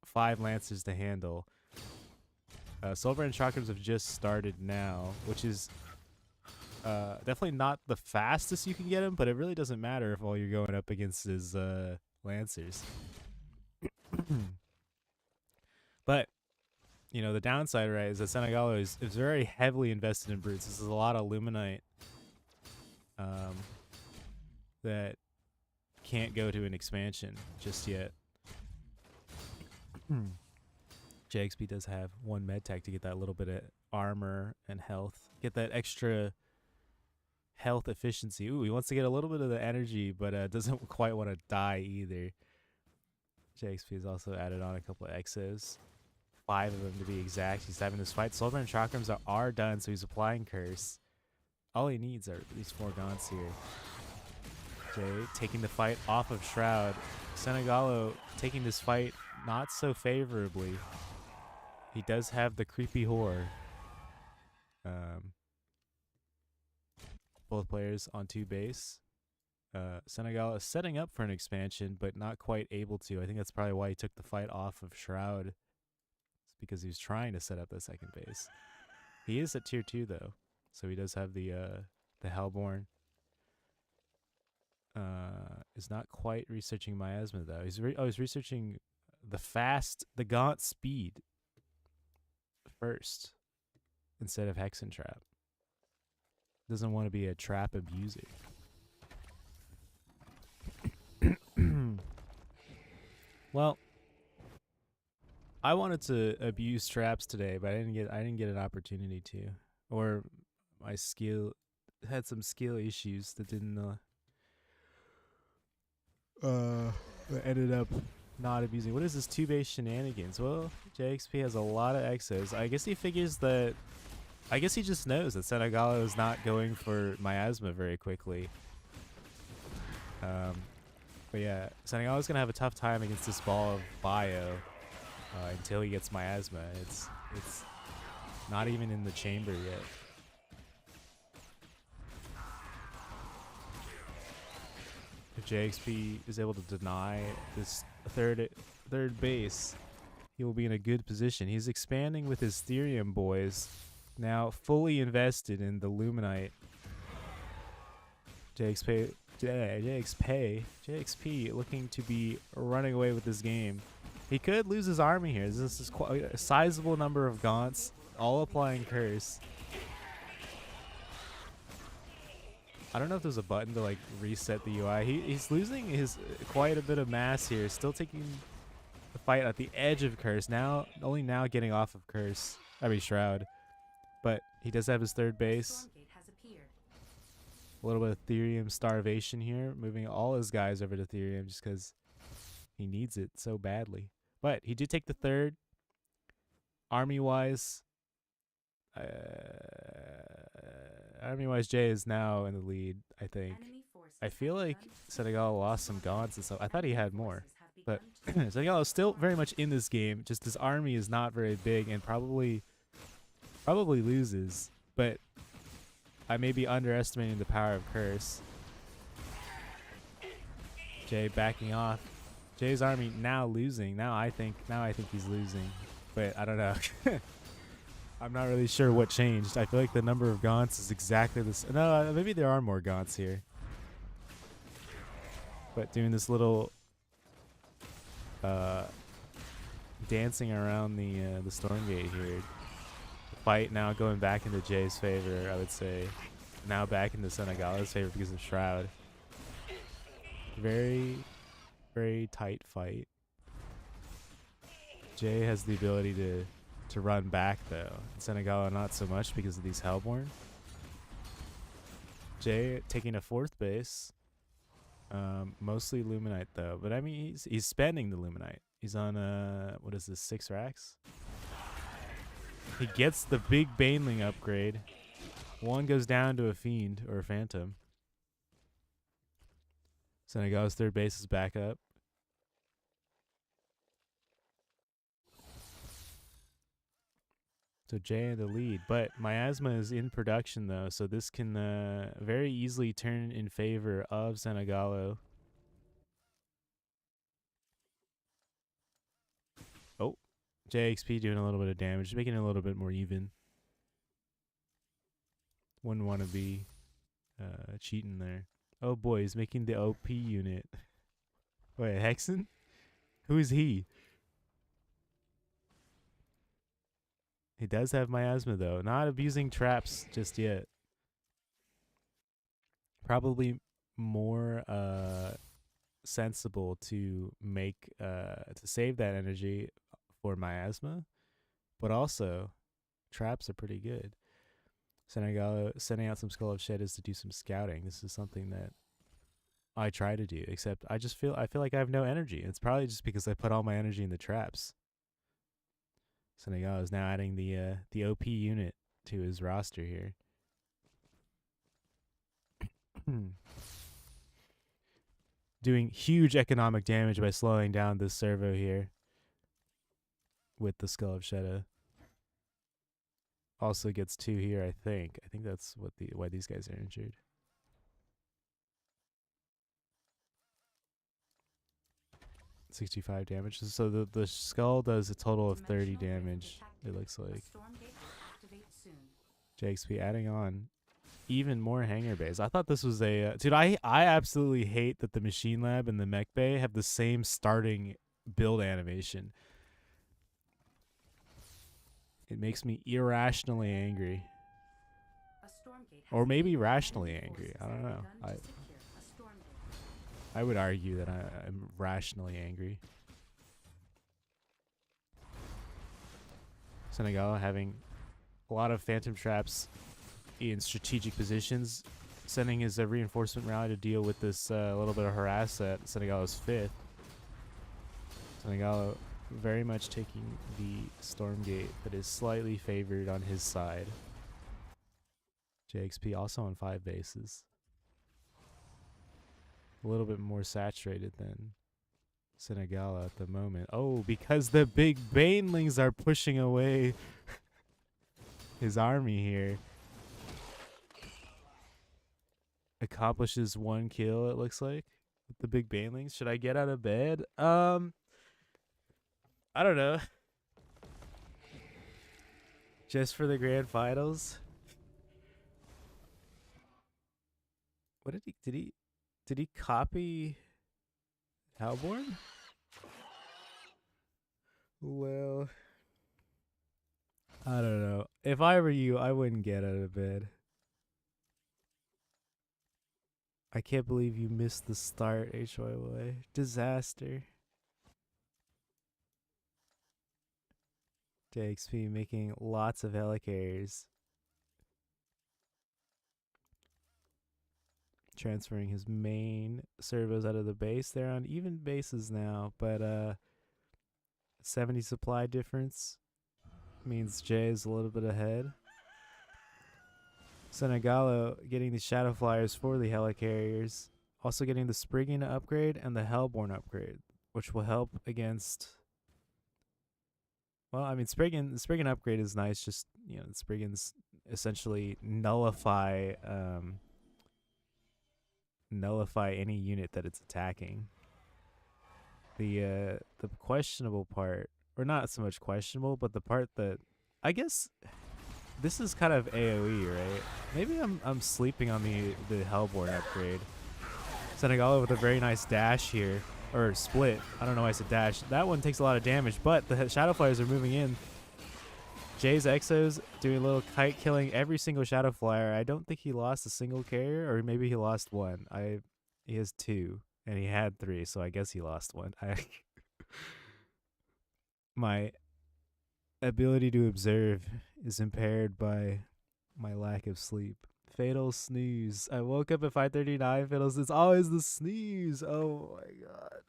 5 Lancers to handle. Silver and Chakrams have just started now, which is definitely not the fastest you can get him, but it really doesn't matter if all you're going up against is Lancers. But you know, the downside, right, is that Senegalo is very heavily invested in brutes. This is a lot of Luminite that can't go to an expansion just yet. JXP does have 1 med tech to get that little bit of armor and health. Get that extra health efficiency. Ooh, he wants to get a little bit of the energy, but doesn't quite want to die either. JXP has also added on a couple of Exos. 5 of them to be exact. He's having this fight. Silver and Chakrams are done, so he's applying Curse. All he needs are these 4 Gaunts here. Jay taking the fight off of Shroud. Senegalo taking this fight not so favorably. He does have the creepy whore. Both players on 2 base. Senegalo is setting up for an expansion, but not quite able to. I think that's probably why he took the fight off of Shroud. It's because he was trying to set up the second base. He is at tier 2 though, so he does have the Hellborn. Is not quite researching Miasma though. He's researching the Gaunt speed first instead of Hexentrap. Doesn't want to be a trap abuser. Well, I wanted to abuse traps today, but I didn't get an opportunity to, or my skill had some skill issues that didn't that ended up not abusing. What is this 2-base shenanigans? Well, JXP has a lot of exos. I guess he figures that. I guess he just knows that Senegalo is not going for miasma very quickly. But yeah, Senegalo's gonna have a tough time against this ball of bio until he gets miasma. It's not even in the chamber yet. If JXP is able to deny this third base, he will be in a good position. He's expanding with his Therium boys, now fully invested in the Luminite. JXP looking to be running away with this game. He could lose his army here. This is quite a sizable number of Gaunts, all applying curse. I don't know if there's a button to like reset the UI. He's losing his quite a bit of mass here. Still taking the fight at the edge of curse. Now only now getting off of curse. I mean shroud. But he does have his third base. A little bit of Therium starvation here, moving all his guys over to Therium just because he needs it so badly. But he did take the third. Army-wise, Jay is now in the lead, I think. I feel like Senegal lost some Gaunts and stuff. I thought he had more. But Senegal is still very much in this game. Just his army is not very big and probably loses. But I may be underestimating the power of curse. Jay backing off. Jay's army now losing. Now I think he's losing. But I don't know. I'm not really sure what changed. I feel like the number of Gaunts is exactly this. No, maybe there are more Gaunts here. But doing this little dancing around the Stormgate here. The fight now going back into Jay's favor, I would say. Now back into Senegala's favor because of Shroud. Very, very tight fight. Jay has the ability to run back though. Senegala not so much because of these Hellborn. Jay taking a fourth base. Mostly Luminite though. But I mean he's spending the Luminite. He's on what is this, 6 racks? He gets the big Baneling upgrade. One goes down to a Fiend or a Phantom. Senegala's third base is back up. So Jay in the lead, but Miasma is in production though, so this can very easily turn in favor of Senegalo. Oh, JXP doing a little bit of damage, making it a little bit more even. Wouldn't want to be cheating there. Oh boy, he's making the OP unit. Wait, Hexen? Who is he? He does have miasma though. Not abusing traps just yet. Probably more sensible to make to save that energy for miasma, but also traps are pretty good. Senegalo sending out some Skull of Shedders to do some scouting. This is something that I try to do, except I feel like I have no energy. It's probably just because I put all my energy in the traps. Senegal is now adding the OP unit to his roster here. Doing huge economic damage by slowing down this servo here with the Skull of Shedda. Also gets 2 here, I think. I think that's what why these guys are injured. $65 damage. So the skull does a total of 30 damage, it looks like. JXP adding on even more hangar bays. I thought this was a... dude, I absolutely hate that the Machine Lab and the Mech Bay have the same starting build animation. It makes me irrationally angry. Or maybe rationally angry. I don't know. I would argue that I'm rationally angry. Senegal having a lot of phantom traps in strategic positions, sending his reinforcement rally to deal with this little bit of harass at Senegal's 5th. Senegal very much taking the Stormgate that is slightly favored on his side. JXP also on 5 bases. A little bit more saturated than Senegal at the moment. Oh, because the big Banelings are pushing away his army here. Accomplishes 1 kill, it looks like, with the big Banelings. Should I get out of bed? I don't know. Just for the grand finals. What did he copy Hellborn? Well, I don't know. If I were you, I wouldn't get out of bed. I can't believe you missed the start, HYY. Disaster. JXP making lots of helicarriers. Transferring his main servos out of the base. They're on even bases now, but 70 supply difference means Jay is a little bit ahead. Senegalo getting the Shadow Flyers for the helicarriers. Also getting the Spriggan upgrade and the Hellborn upgrade, which will help against... Well, I mean, the Spriggan upgrade is nice. Just, you know, the Spriggans essentially nullify any unit that it's attacking. The questionable part, or not so much questionable, but the part that I guess this is kind of AoE, right? Maybe I'm sleeping on the Hellborn upgrade. Senegal with a very nice dash here, or split. I don't know why I said dash. That one takes a lot of damage, but the Shadow Flyers are moving in. Jay's Exos doing a little kite killing every single Shadow Flyer. I don't think he lost a single carrier, or maybe he lost 1. He has 2, and he had 3, so I guess he lost 1. My ability to observe is impaired by my lack of sleep. Fatal snooze. I woke up at 5:39. Fatals. It's always the snooze. Oh my god.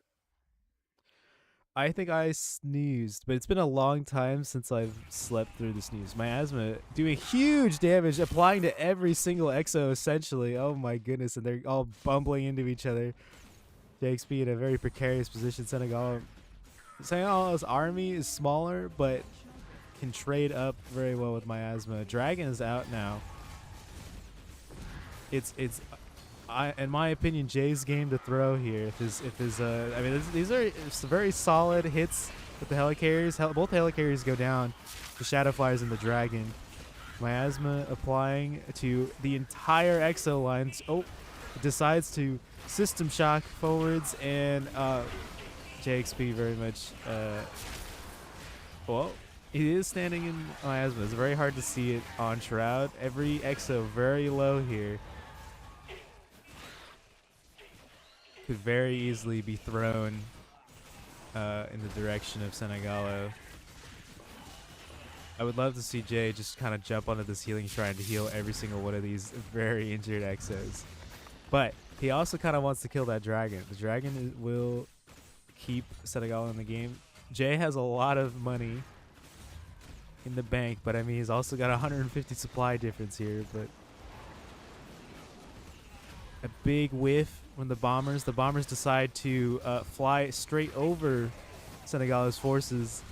I think I sneezed, but it's been a long time since I've slept through the snooze. My asthma doing huge damage, applying to every single exo essentially. Oh my goodness, and they're all bumbling into each other. JXP in a very precarious position. Senegal's army is smaller, but can trade up very well with my asthma. Dragon is out now. In my opinion, Jay's game to throw here. I mean, these are very solid hits with the helicarriers. Both helicarriers go down. The Shadow Flyers and the Dragon. Miasma applying to the entire exo lines. Oh, decides to system shock forwards, and JXP very much. Well, he is standing in Miasma. It's very hard to see it on Shroud. Every exo very low here. Could very easily be thrown in the direction of Senegalo. I would love to see Jay just kind of jump onto this healing shrine to heal every single one of these very injured exos. But he also kind of wants to kill that dragon. The dragon will keep Senegal in the game. Jay has a lot of money in the bank, but I mean, he's also got 150 supply difference here. But a big whiff when the bombers decide to fly straight over Senegal's forces.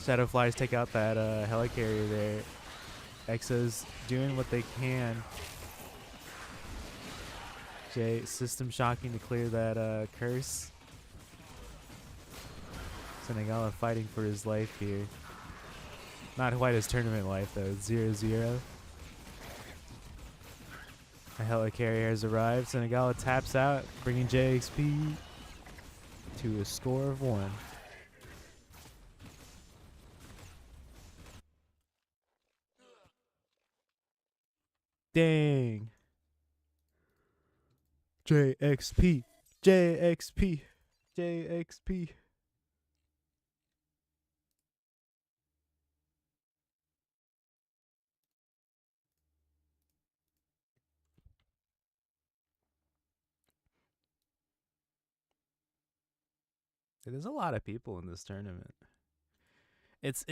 Shadow Flies take out that helicarrier there. Exos doing what they can. Jay system shocking to clear that curse. Senegal fighting for his life here. Not quite his tournament life though. 0-0. A helicarrier has arrived. Senegal taps out, bringing JXP to a score of 1. Dang. JXP. JXP. JXP. There's a lot of people in this tournament. It's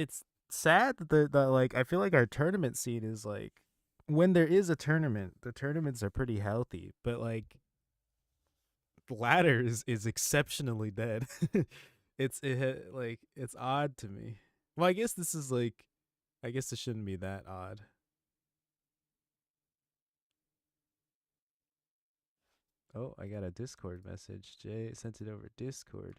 sad that the like I feel like our tournament scene is like when there is a tournament, the tournaments are pretty healthy, but like ladder is exceptionally dead. Like it's odd to me. Well, I guess this is like I guess it shouldn't be that odd. Oh, I got a Discord message. Jay sent it over Discord.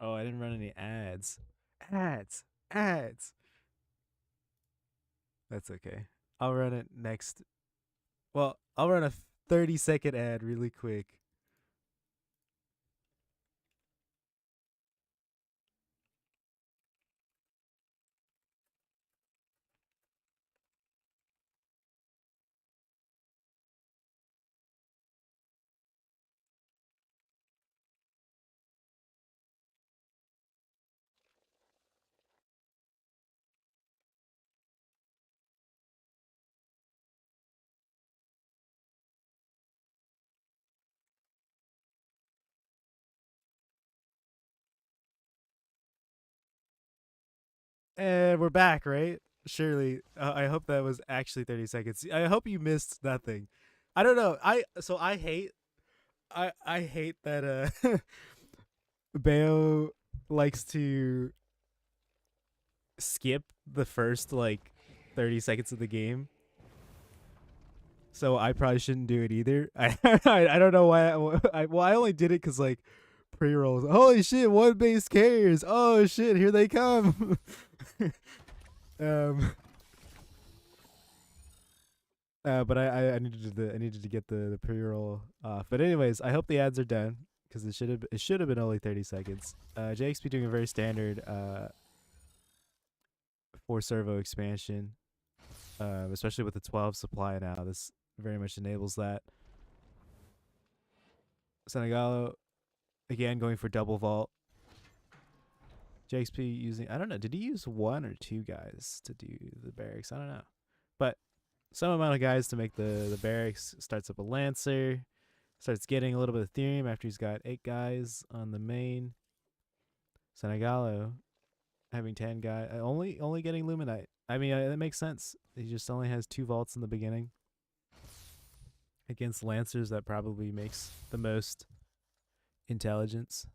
Oh, I didn't run any ads. Ads. Ads. That's okay. I'll run it next. Well, I'll run a 30-second ad really quick. And we're back, right? Surely. I hope that was actually 30 seconds. I hope you missed nothing. I don't know. I hate I hate that Bayo likes to skip the first like 30 seconds of the game. So I probably shouldn't do it either. I don't know why I only did it cuz like pre-rolls. Holy shit, one base carriers. Oh shit, here they come. um but I needed to get the pre-roll off. But anyways, I hope the ads are done because it should have been only 30 seconds. JXP doing a very standard 4 servo expansion, especially with the 12 supply now. This very much enables that. Senegalo again going for double vault. JXP using, I don't know, did he use 1 or 2 guys to do the barracks? I don't know, but some amount of guys to make the barracks. Starts up a Lancer, starts getting a little bit of Ethereum after he's got 8 guys on the main. Senegalo having 10 guys, only getting Luminite. I mean, that makes sense. He just only has 2 vaults in the beginning. Against Lancers, that probably makes the most intelligence.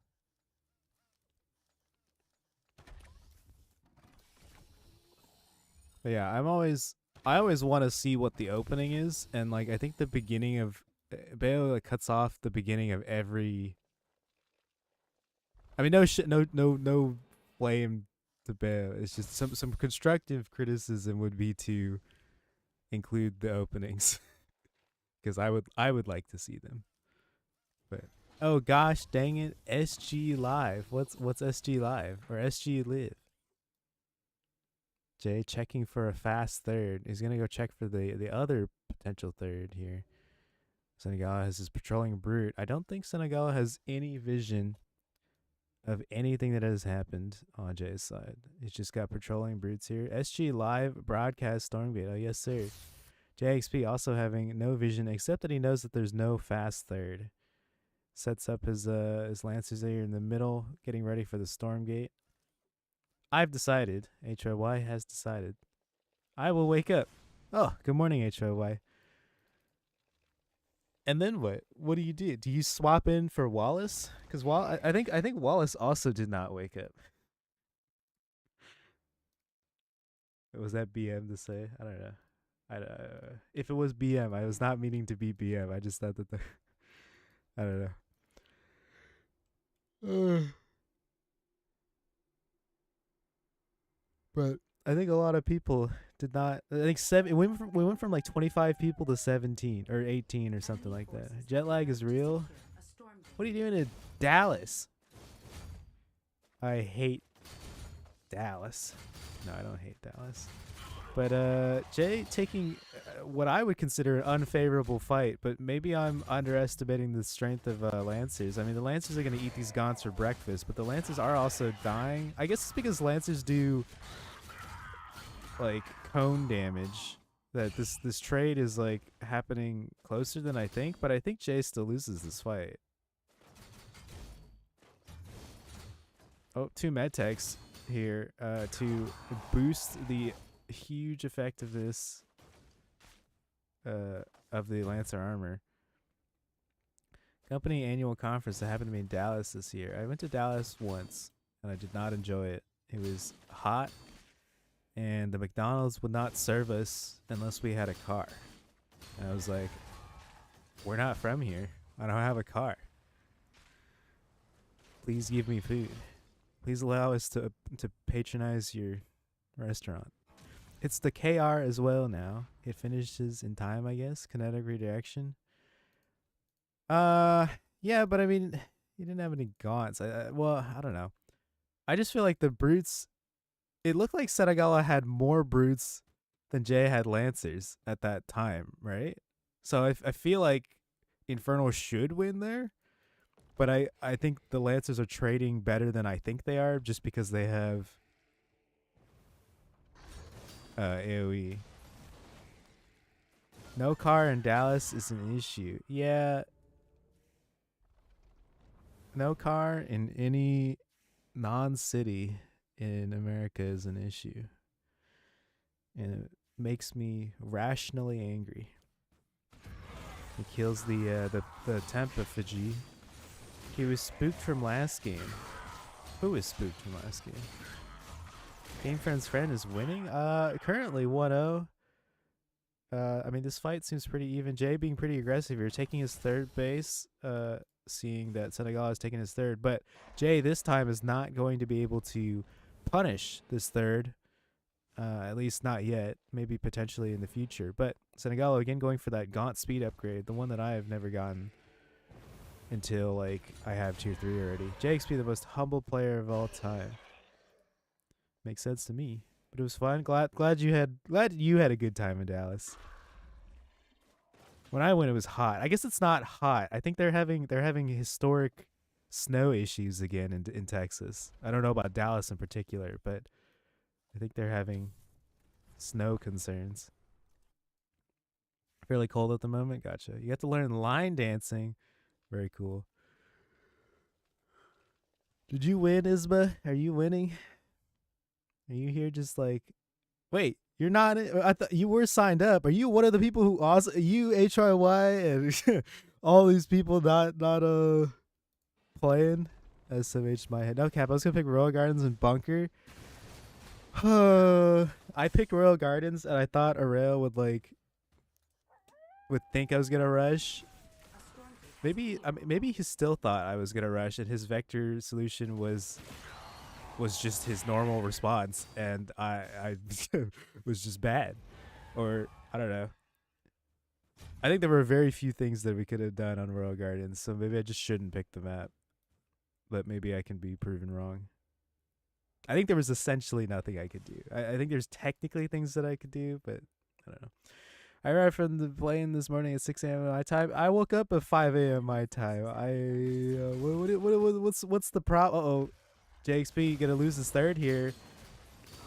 But yeah, I always want to see what the opening is, and like I think the beginning of Bayo like, cuts off the beginning of every. I mean, no blame to Bayo. It's just some constructive criticism would be to include the openings because I would like to see them. But oh gosh, dang it, SG Live. What's SG Live or SG Live? Jay checking for a fast third. He's gonna go check for the other potential third here. Senegala has his patrolling brute. I don't think Senegala has any vision of anything that has happened on Jay's side. He's just got patrolling brutes here. SG Live broadcast Stormgate. Oh yes, sir. JXP also having no vision except that he knows that there's no fast third. Sets up his Lancers there in the middle, getting ready for the Stormgate. I've decided, HOY has decided, I will wake up. Oh, good morning, HOY. And then what? What do you do? Do you swap in for Wallace? Because I think Wallace also did not wake up. Was that BM to say? I don't know. If it was BM, I was not meaning to be BM. I just thought that I don't know. But I think a lot of people did not. I think we went from like 25 people to 17 or 18 or something like that. Jet lag is real. What are you doing in Dallas? I hate Dallas. No, I don't hate Dallas. But Jay taking what I would consider an unfavorable fight, but maybe I'm underestimating the strength of Lancers. I mean, the Lancers are going to eat these Gaunts for breakfast, but the Lancers are also dying. I guess it's because Lancers do like cone damage that this trade is like happening closer than I think, but I think Jay still loses this fight. Oh, 2 medtechs here to boost the huge effectiveness of the Lancer armor. Company annual conference that happened to be in Dallas this year. I went to Dallas once and I did not enjoy it. It was hot and the McDonald's would not serve us unless we had a car. And I was like, we're not from here. I don't have a car. Please give me food. Please allow us to patronize your restaurant. It's the KR as well now. It finishes in time, I guess. Kinetic redirection. Yeah, but I mean, you didn't have any gaunts. Well, I don't know. I just feel like the brutes. It looked like Senegala had more brutes than Jay had lancers at that time, right? So I feel like Infernal should win there. But I think the Lancers are trading better than I think they are just because they have AoE. No car in Dallas is an issue. Yeah. No car in any non-city in America is an issue. And it makes me rationally angry. It kills the temp effigy. He was spooked from last game. Who was spooked from last game? Game Friend's friend is winning? Currently 1-0. I mean, this fight seems pretty even. Jay being pretty aggressive here, taking his third base, seeing that Senegal has taken his third. But Jay this time is not going to be able to punish this third. At least not yet. Maybe potentially in the future. But Senegal again going for that Gaunt speed upgrade, the one that I have never gotten until like I have tier 3 already. JXP, the most humble player of all time. Makes sense to me. But it was fun. Glad you had a good time in Dallas. When I went it was hot. I guess it's not hot. I think they're having historic snow issues again in Texas. I don't know about Dallas in particular, but I think they're having snow concerns. Fairly cold at the moment. Gotcha. You have to learn line dancing. Very cool. Did you win, Isma? Are you winning? Are you here just like... Wait, you're not... I thought you were signed up. Are you one of the people who also... You, HRY, and all these people not playing? SMH my head. No cap, I was going to pick Royal Gardens and Bunker. I picked Royal Gardens, and I thought Aurel would think I was going to rush. Maybe he still thought I was gonna rush, and his vector solution was just his normal response, and I was just bad, or I don't know. I think there were very few things that we could have done on Royal Gardens, so maybe I just shouldn't pick the map. But maybe I can be proven wrong. I think there was essentially nothing I could do. I think there's technically things that I could do, but I don't know. I arrived from the plane this morning at 6 a.m. my time. I woke up at 5 a.m. my time. What's the problem? Uh-oh. JXP gonna lose his third here.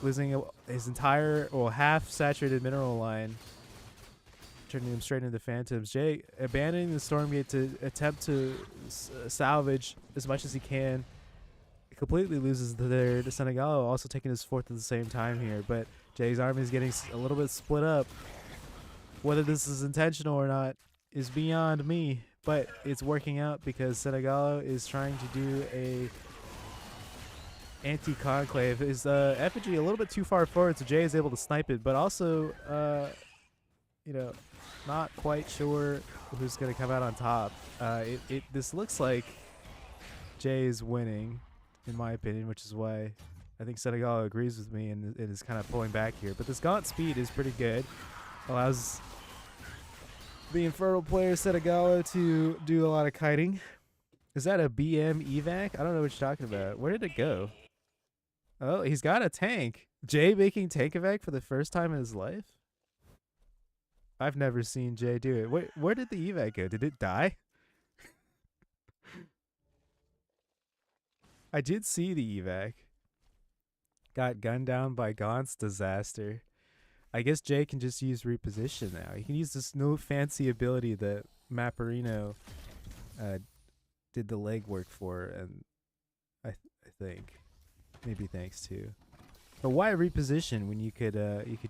Losing his entire, half saturated mineral line. Turning him straight into Phantoms. Jay abandoning the Stormgate to attempt to salvage as much as he can. He completely loses the third. Senegalo also taking his fourth at the same time here. But Jay's army is getting a little bit split up. Whether this is intentional or not is beyond me, but it's working out because Senegalo is trying to do a anti-conclave. His effigy a little bit too far forward, so Jay is able to snipe it, but also, not quite sure who's going to come out on top. This looks like Jay is winning, in my opinion, which is why I think Senegalo agrees with me and is kind of pulling back here. But this Gaunt speed is pretty good. Allows the Infernal player Senegalo to do a lot of kiting. Is that a BM evac? I don't know what you're talking about. Where did it go? Oh, he's got a tank. Jay making tank evac for the first time in his life? I've never seen Jay do it. Where did the evac go? Did it die? I did see the evac. Got gunned down by Gaunt's disaster. I guess Jay can just use reposition now. He can use this new fancy ability that Mapperino did the legwork for, and I think maybe thanks to. But why reposition when you could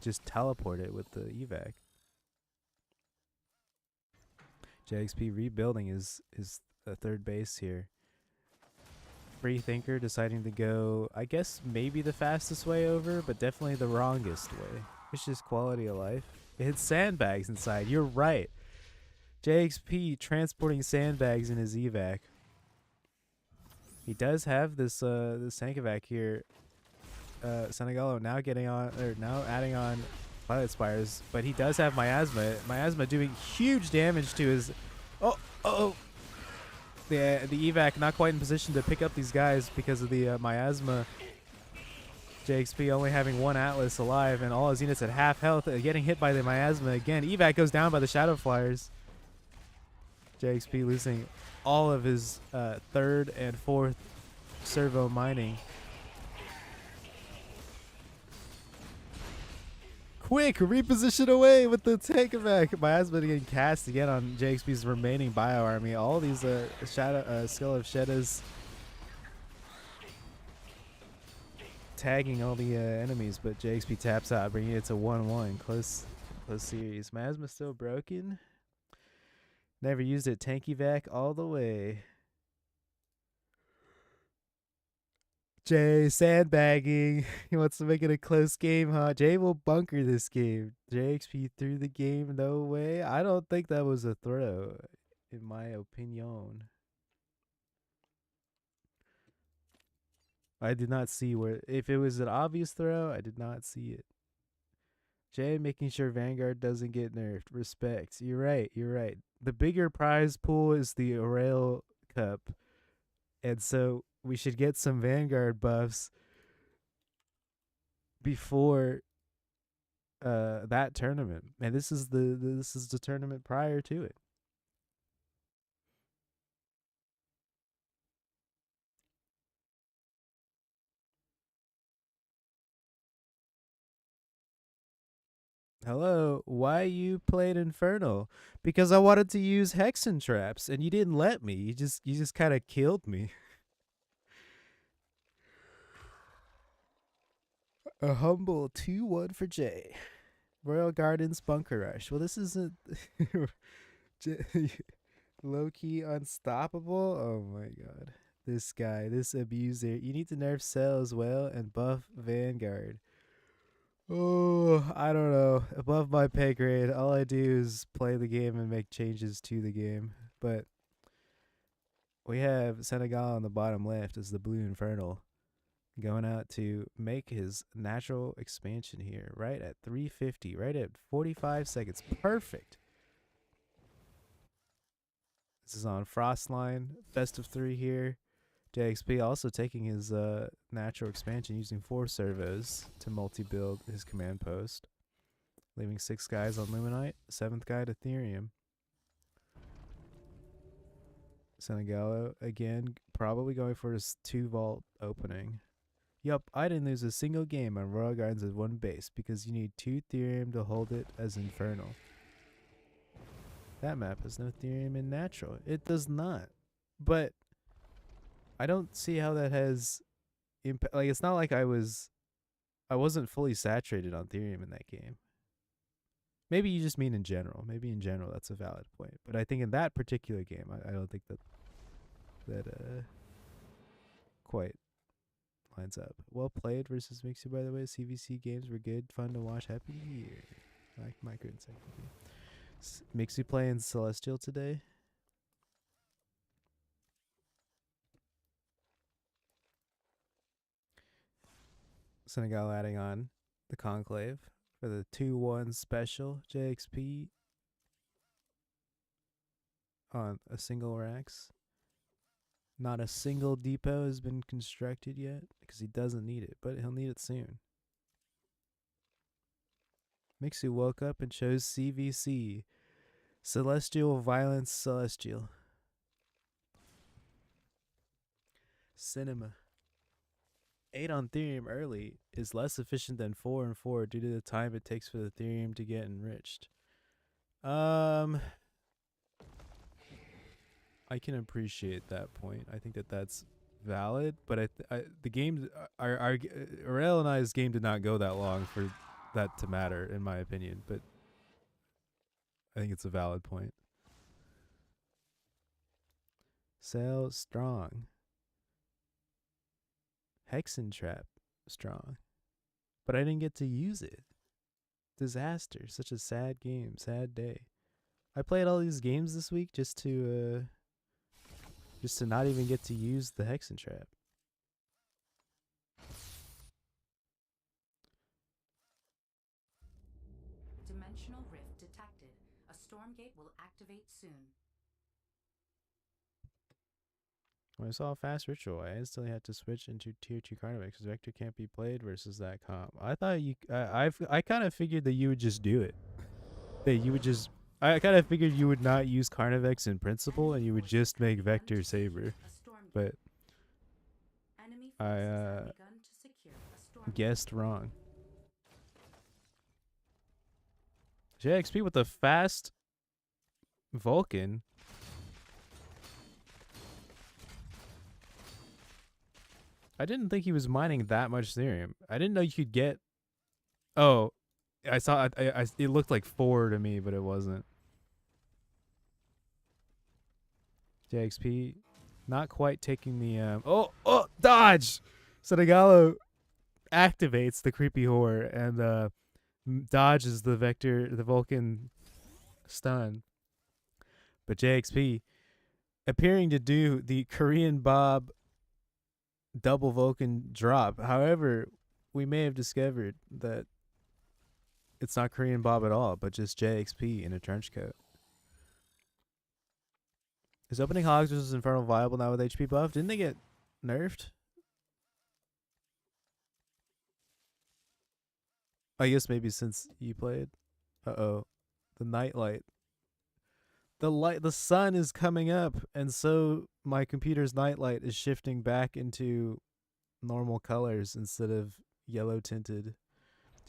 just teleport it with the evac? JXP rebuilding his third base here. Free thinker deciding to go, I guess maybe the fastest way over, but definitely the wrongest way. It's just quality of life. It hits sandbags inside. You're right. JXP transporting sandbags in his evac. He does have this tank evac here. Senegallo now now adding on Pilot Spires, but he does have Miasma. Miasma doing huge damage to his. Oh. The evac not quite in position to pick up these guys because of the Miasma. JXP only having one Atlas alive and all his units at half health, getting hit by the Miasma again. Evac goes down by the Shadow Flyers. JXP losing all of his third and fourth servo mining. Quick, reposition away with the tank evac. Miasma getting cast again on JXP's remaining bio army. All these skill of Shedas tagging all the enemies, but JXP taps out, bringing it to 1-1. Close series. Miasma still broken. Never used it. Tank evac all the way. Jay sandbagging. He wants to make it a close game, huh? Jay will bunker this game. JXP threw the game, no way. I don't think that was a throw, in my opinion. I did not see where. If it was an obvious throw, I did not see it. Jay making sure Vanguard doesn't get nerfed. Respect. You're right. The bigger prize pool is the Aurel Cup. And so we should get some Vanguard buffs before that tournament. And this is the tournament prior to it. Hello, why you played Infernal? Because I wanted to use Hexen traps and you didn't let me. You just kind of killed me. A humble 2-1 for Jay. Royal Gardens Bunker Rush. Well, this isn't low-key unstoppable. Oh my god. This guy, this abuser. You need to nerf Cell as well and buff Vanguard. Oh, I don't know. Above my pay grade. All I do is play the game and make changes to the game. But we have Senegal on the bottom left as the Blue Infernal going out to make his natural expansion here, right at 350, right at 45 seconds. Perfect. This is on Frostline, best of 3 here. JXP also taking his natural expansion using 4 servos to multi-build his command post. Leaving 6 guys on Luminite, 7th guy to Ethereum. Senegallo, again, probably going for his 2 vault opening. Yup, I didn't lose a single game on Royal Gardens as 1 base because you need 2 Ethereum to hold it as Infernal. That map has no Ethereum in natural. It does not. But I don't see how that has impact. Like, it's not like I wasn't fully saturated on Ethereum in that game. Maybe you just mean in general. Maybe in general that's a valid point. But I think in that particular game, I don't think that quite lines up. Well played versus Mixu, by the way. CVC games were good, fun to watch. Happy New Year. Like Micro and Mixu playing Celestial today. Senegal adding on the Conclave for the 2-1 special. JXP on a single racks. Not a single depot has been constructed yet because he doesn't need it, but he'll need it soon. Mixu woke up and chose CVC. Celestial Violence Celestial. Cinema. 8 on Therium early is less efficient than 4 and 4 due to the time it takes for the Therium to get enriched. I can appreciate that point. I think that that's valid, but the game, our Aurel and I's game did not go that long for that to matter, in my opinion. But I think it's a valid point. Sail strong. Hexen trap strong, but I didn't get to use it. Disaster. Such a sad game. Sad day. I played all these games this week just to not even get to use the Hexen trap. Dimensional rift detected. A storm gate will activate soon. When I saw a fast ritual, I instantly had to switch into tier 2 Carnivix because Vector can't be played versus that comp. I thought I kind of figured that you would just do it. That you would just, I kind of figured you would not use Carnivix in principle and you would just make Vector Saber. But I guessed wrong. JXP with the fast Vulcan. I didn't think he was mining that much Therium. I didn't know you could get. Oh, I saw. It looked like 4 to me, but it wasn't. JXP, not quite taking the. Oh, dodge! Senegalo activates the creepy whore and dodges the Vector, the Vulcan stun. But JXP appearing to do the Korean Bob double Vulcan drop. However, we may have discovered that it's not Korean Bob at all, but just JXP in a trench coat. Is opening Hogs versus Infernal viable now with HP buff? Didn't they get nerfed? I guess maybe since you played. Uh-oh. The nightlight. The sun is coming up, and so my computer's nightlight is shifting back into normal colors instead of yellow tinted.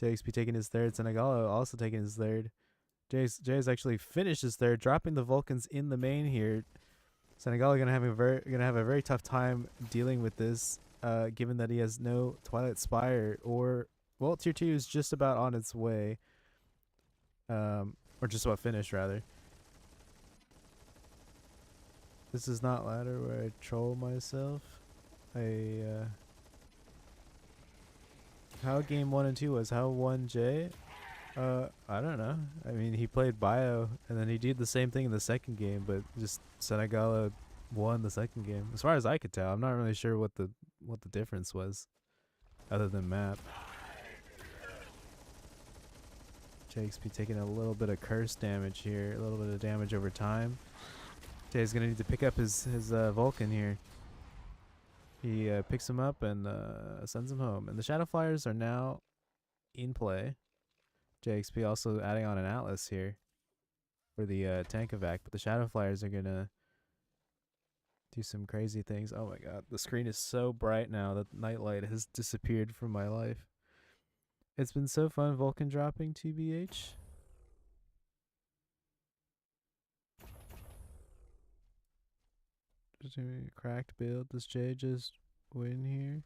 JXP taking his third. Senegalo also taking his third. Jay's actually finished his third, dropping the Vulcans in the main here. Senegalo gonna have a very tough time dealing with this, given that he has no Twilight Spire or tier 2 is just about on its way, or just about finished rather. This is not ladder where I troll myself. How game 1 and 2 was? How 1J? I don't know. I mean, he played Bio, and then he did the same thing in the second game, but just Senegalo won the second game. As far as I could tell, I'm not really sure what the difference was, other than map. JXP taking a little bit of curse damage here, a little bit of damage over time. Jay's gonna need to pick up his Vulcan here. He picks him up and sends him home. And the Shadow Flyers are now in play. JXP also adding on an Atlas here for the tank evac, but the Shadow Flyers are gonna do some crazy things. Oh my god, the screen is so bright now that nightlight has disappeared from my life. It's been so fun Vulcan dropping 2BH. Cracked build. Does Jay just win here?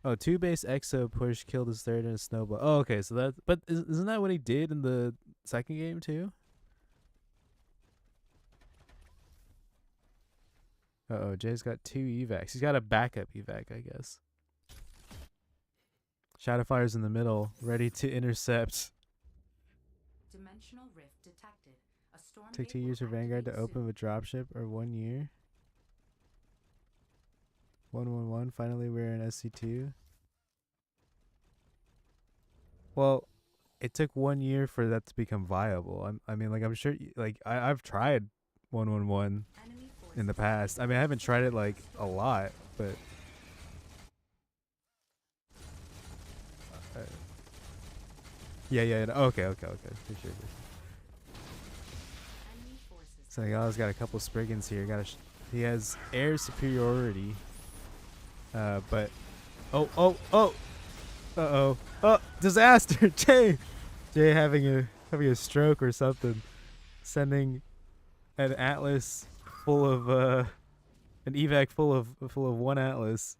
Oh, 2 base exo push killed his third and a snowball. Oh, okay. So that, but isn't that what he did in the second game too? Uh-oh, Jay's got 2 evacs. He's got a backup evac, I guess. Shadowfire's in the middle, ready to intercept. Dimensional rift detected. A storm Take 2 years for Vanguard to open with dropship, or 1 year. 111. Finally, we're in SC2. Well, it took 1 year for that to become viable. I mean, like, I'm sure, like, I've tried 111 in the past. I mean, I haven't tried it like a lot, but yeah, yeah. No, okay. For sure. Enemy forces Senegal's got a couple Spriggans here. He has air superiority, but oh, disaster! Jay having a stroke or something, sending an Atlas full of an evac full of one Atlas.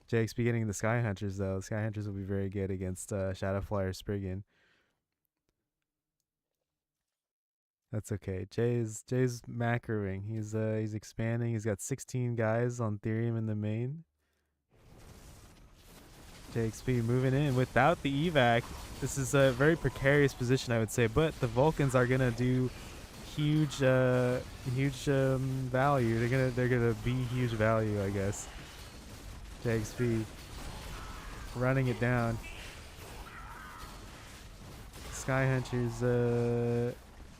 Jake's beginning the Sky Hunters though. The Sky Hunters will be very good against Shadow Flyer Spriggan. That's okay. Jay's macroing. He's expanding. He's got 16 guys on Therium in the main. JXP moving in without the evac. This is a very precarious position, I would say, but the Vulcans are gonna do huge value. They're gonna be huge value, I guess. JXP running it down. Sky Hunters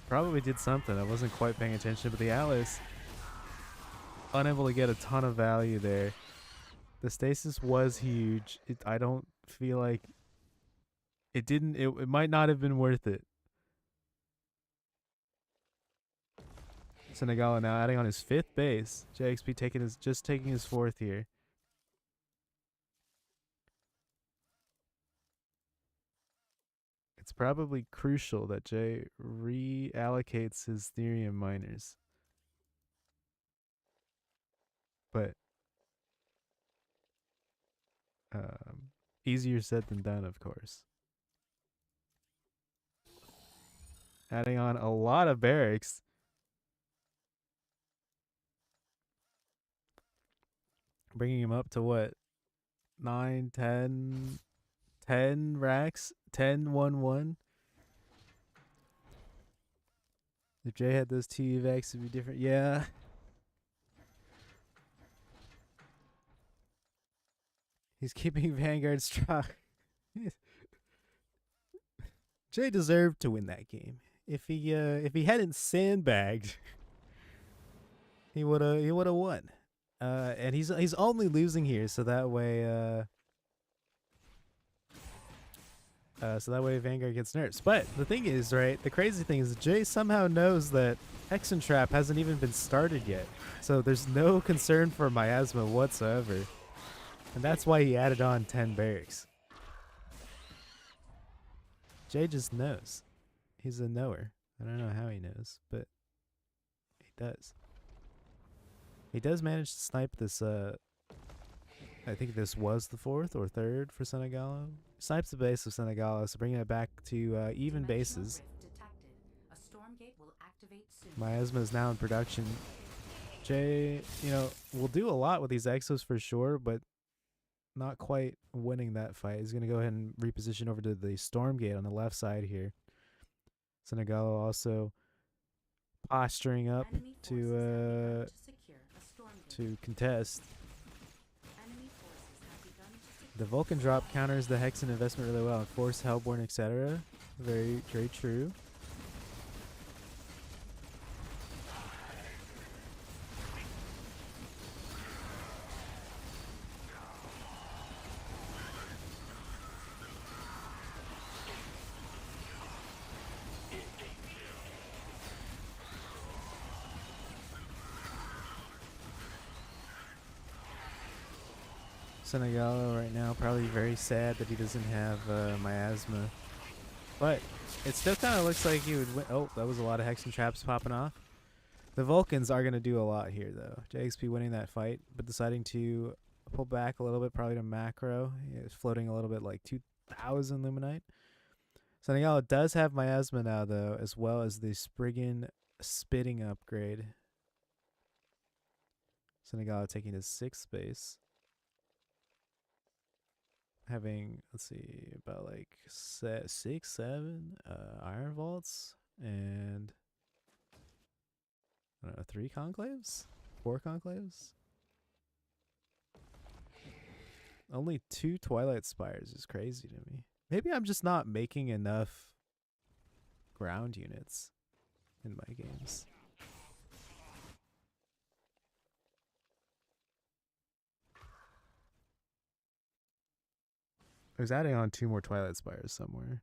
probably did something. I wasn't quite paying attention, but the Atlas unable to get a ton of value there. The stasis was huge. I don't feel like it didn't. It might not have been worth it. Senegala now adding on his 5th base. JXP taking his 4th here. It's probably crucial that Jay reallocates his Therium miners. But easier said than done, of course. Adding on a lot of barracks. Bringing him up to what? 9, 10, 10 racks? 10, 1, 1. If Jay had those 2 evacs, it'd be different. Yeah. He's keeping Vanguard strong. Jay deserved to win that game. If he hadn't sandbagged, he would have won. And he's only losing here, so that way Vanguard gets nerfs. But the thing is, right, the crazy thing is Jay somehow knows that Hexen Trap hasn't even been started yet. So there's no concern for Miasma whatsoever. And that's why he added on 10 barracks. Jay just knows. He's a knower. I don't know how he knows, but he does. He does manage to snipe this, I think this was the 4th or 3rd for Senegalo. Snipes the base of Senegalo, so bringing it back to even bases. A storm gate will activate soon. Miasma is now in production. Jay, will do a lot with these exos for sure, but not quite winning that fight. He's going to go ahead and reposition over to the storm gate on the left side here. Senegalo also posturing up to contest. The Vulcan drop counters the Hexen investment really well. Force, Hellborn, etc. Very, very true. Senegalo right now probably very sad that he doesn't have Miasma, but it still kind of looks like he would win. Oh, that was a lot of Hexen Traps popping off. The Vulcans are going to do a lot here though. JXP winning that fight, but deciding to pull back a little bit, probably to macro. He's floating a little bit like 2,000 Luminite. Senegalo does have Miasma now though, as well as the Spriggan Spitting upgrade. Senegalo taking his 6th base. Having, let's see, about like 6, 7 iron vaults and I don't know, 3 conclaves, 4 conclaves. Only 2 Twilight Spires is crazy to me. Maybe I'm just not making enough ground units in my games. I was adding on 2 more Twilight Spires somewhere.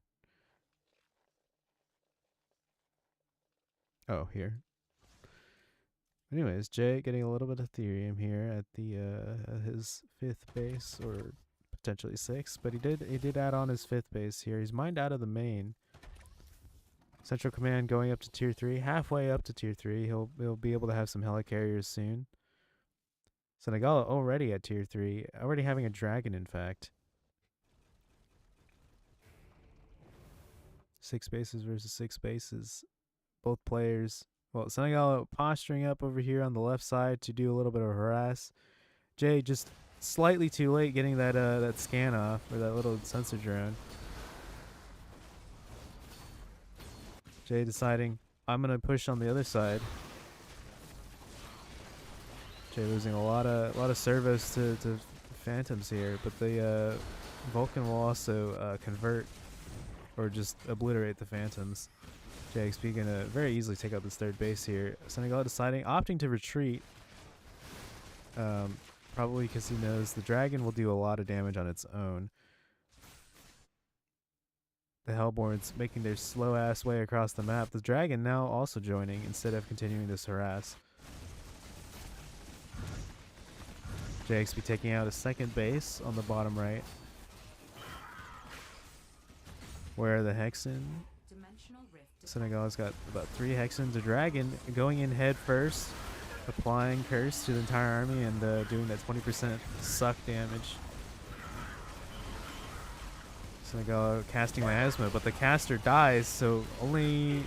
Oh, here. Anyways, Jay getting a little bit of Ethereum here at the his 5th base, or potentially 6th, but he did add on his 5th base here. He's mined out of the main. Central Command going up to tier 3, halfway up to tier 3. He'll be able to have some helicarriers soon. Senegal already at tier 3, already having a dragon, in fact. 6 bases versus 6 bases. Both players. Well, Senegal posturing up over here on the left side to do a little bit of harass. Jay just slightly too late getting that scan off, or that little sensor drone. Jay deciding, I'm going to push on the other side. Jay losing a lot of servos to phantoms here, but the Vulcan will also convert or just obliterate the phantoms. JXP gonna very easily take out this 3rd base here. Senegal deciding, opting to retreat. Probably because he knows the dragon will do a lot of damage on its own. The Hellborns making their slow ass way across the map. The dragon now also joining instead of continuing this harass. JXP taking out a 2nd base on the bottom right. Where the Hexen? Senegal's got about 3 Hexens. A dragon going in head first, applying curse to the entire army and doing that 20% suck damage. Senegal casting miasma, but the caster dies, so none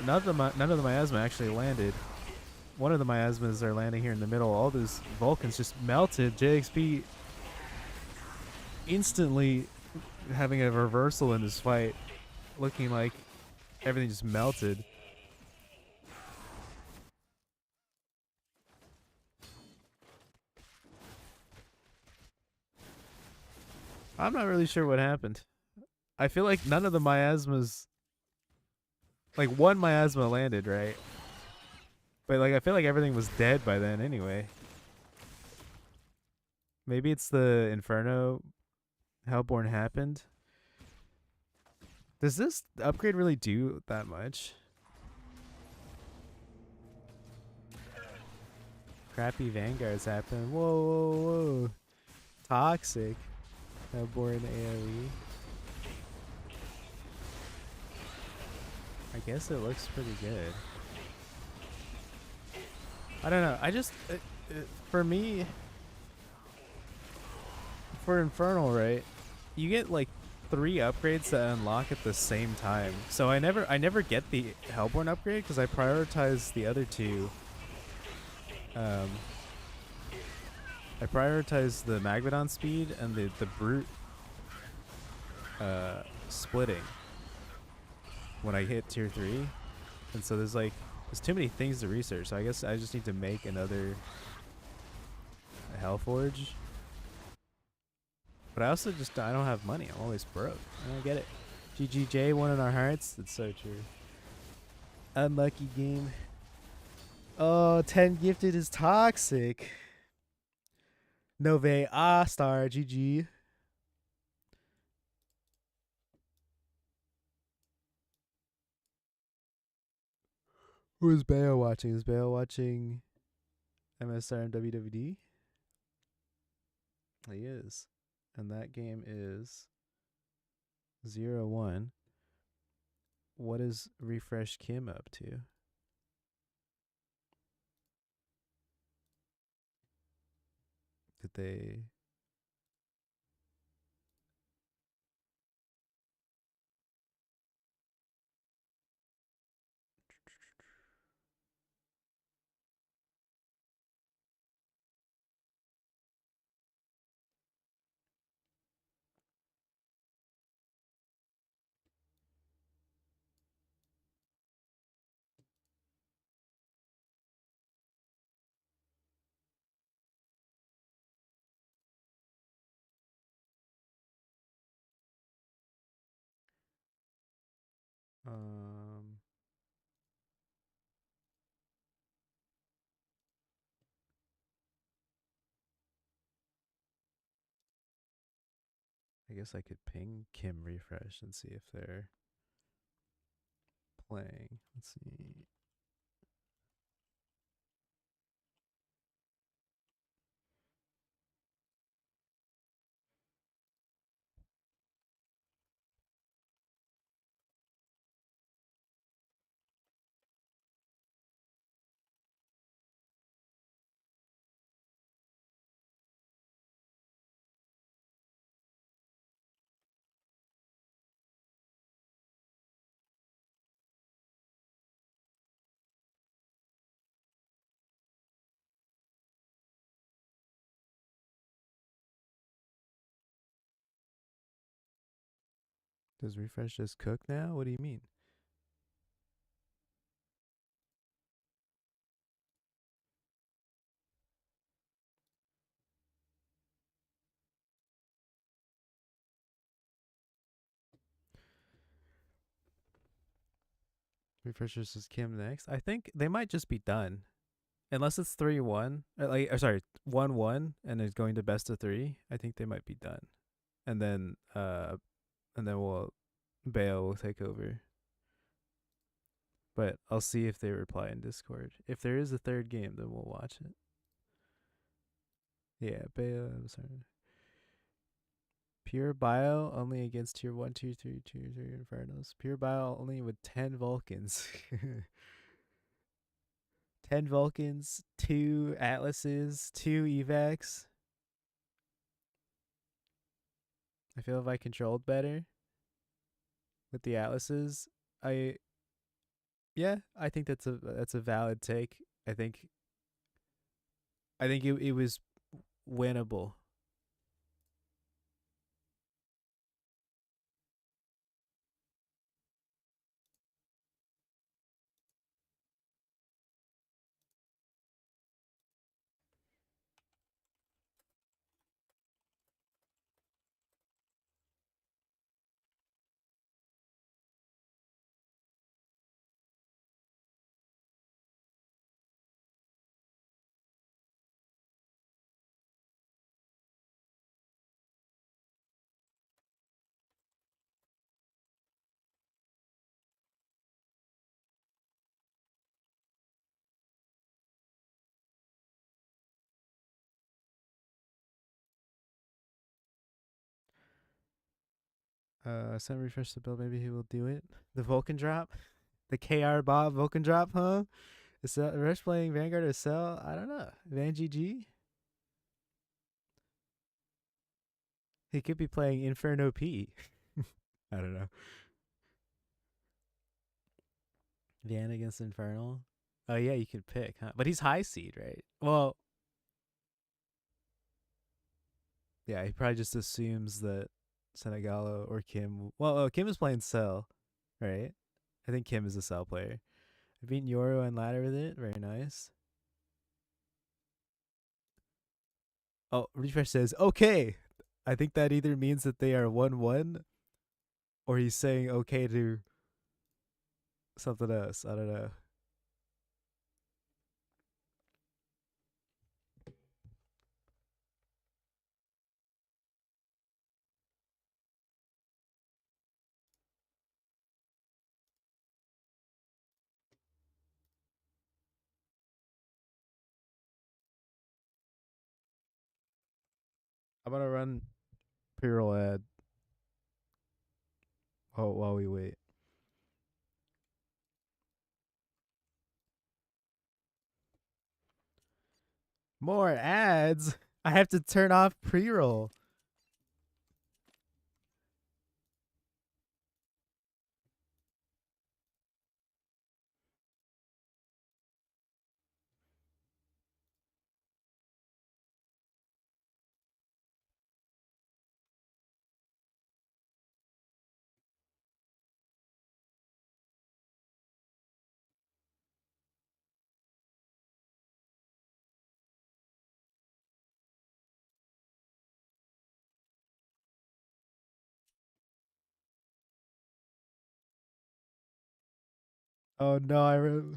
of the miasma actually landed. One of the miasmas are landing here in the middle. All those Vulcans just melted. JXP instantly having a reversal in this fight, looking like everything just melted. I'm not really sure what happened. I feel like none of the miasmas, like one miasma landed, right? But like I feel like everything was dead by then anyway. Maybe it's the Inferno Hellborn happened. Does this upgrade really do that much? Crappy Vanguards happen. Whoa, whoa, whoa. Toxic. Hellborn AoE. I guess it looks pretty good. I don't know. I just, for me, for Infernal, right? You get like 3 upgrades that unlock at the same time. So I never get the Hellborn upgrade because I prioritize the other 2. I prioritize the Magmadon speed and the brute splitting when I hit tier 3. And so there's too many things to research. So I guess I just need to make another Hellforge. But I also I don't have money. I'm always broke. I don't get it. GGJ, one in our hearts. That's so true. Unlucky game. Oh, 10 gifted is toxic. Novea'sStar, GG. Who is Bayo watching? Is Bayo watching MSR and WWD? He is. And that game is 0-1. What is Refresh Kim up to? Did they... I guess I could ping Kim refresh and see if they're playing. Let's see. Does refresh just cook now? What do you mean? Refresh just Kim next. I think they might just be done. Unless it's 3-1. Sorry, 1-1 and it's going to best of 3. I think they might be done. And then we'll Bale will take over. But I'll see if they reply in Discord. If there is a third game, then we'll watch it. Yeah, Bale, I'm sorry. Pure Bio only against tier 1, tier 3, tier 3 Infernos. Pure Bio only with 10 Vulcans. 10 Vulcans, 2 Atlases, 2 Evacs. I feel if I controlled better with the Atlases, I I think that's a valid take. I think it was winnable. Send refresh the build. Maybe he will do it. The Vulcan drop, the KR Bob Vulcan drop, huh? Is that Rush playing Vanguard or Cell? I don't know. Van GG. He could be playing Inferno P. I don't know. Van against Infernal. Oh yeah, you could pick, huh? But he's high seed, right? Well, yeah, he probably just assumes that Senegalo or Kim. Well, Kim is playing Cell, right? I think Kim is a Cell player. I beat Yoro and ladder with it. Very nice. Oh, refresh says okay. I think that either means that they are 1-1, or he's saying okay to something else. I don't know. I'm gonna run pre-roll ad. Oh, while we wait. More ads. I have to turn off pre-roll. Oh no,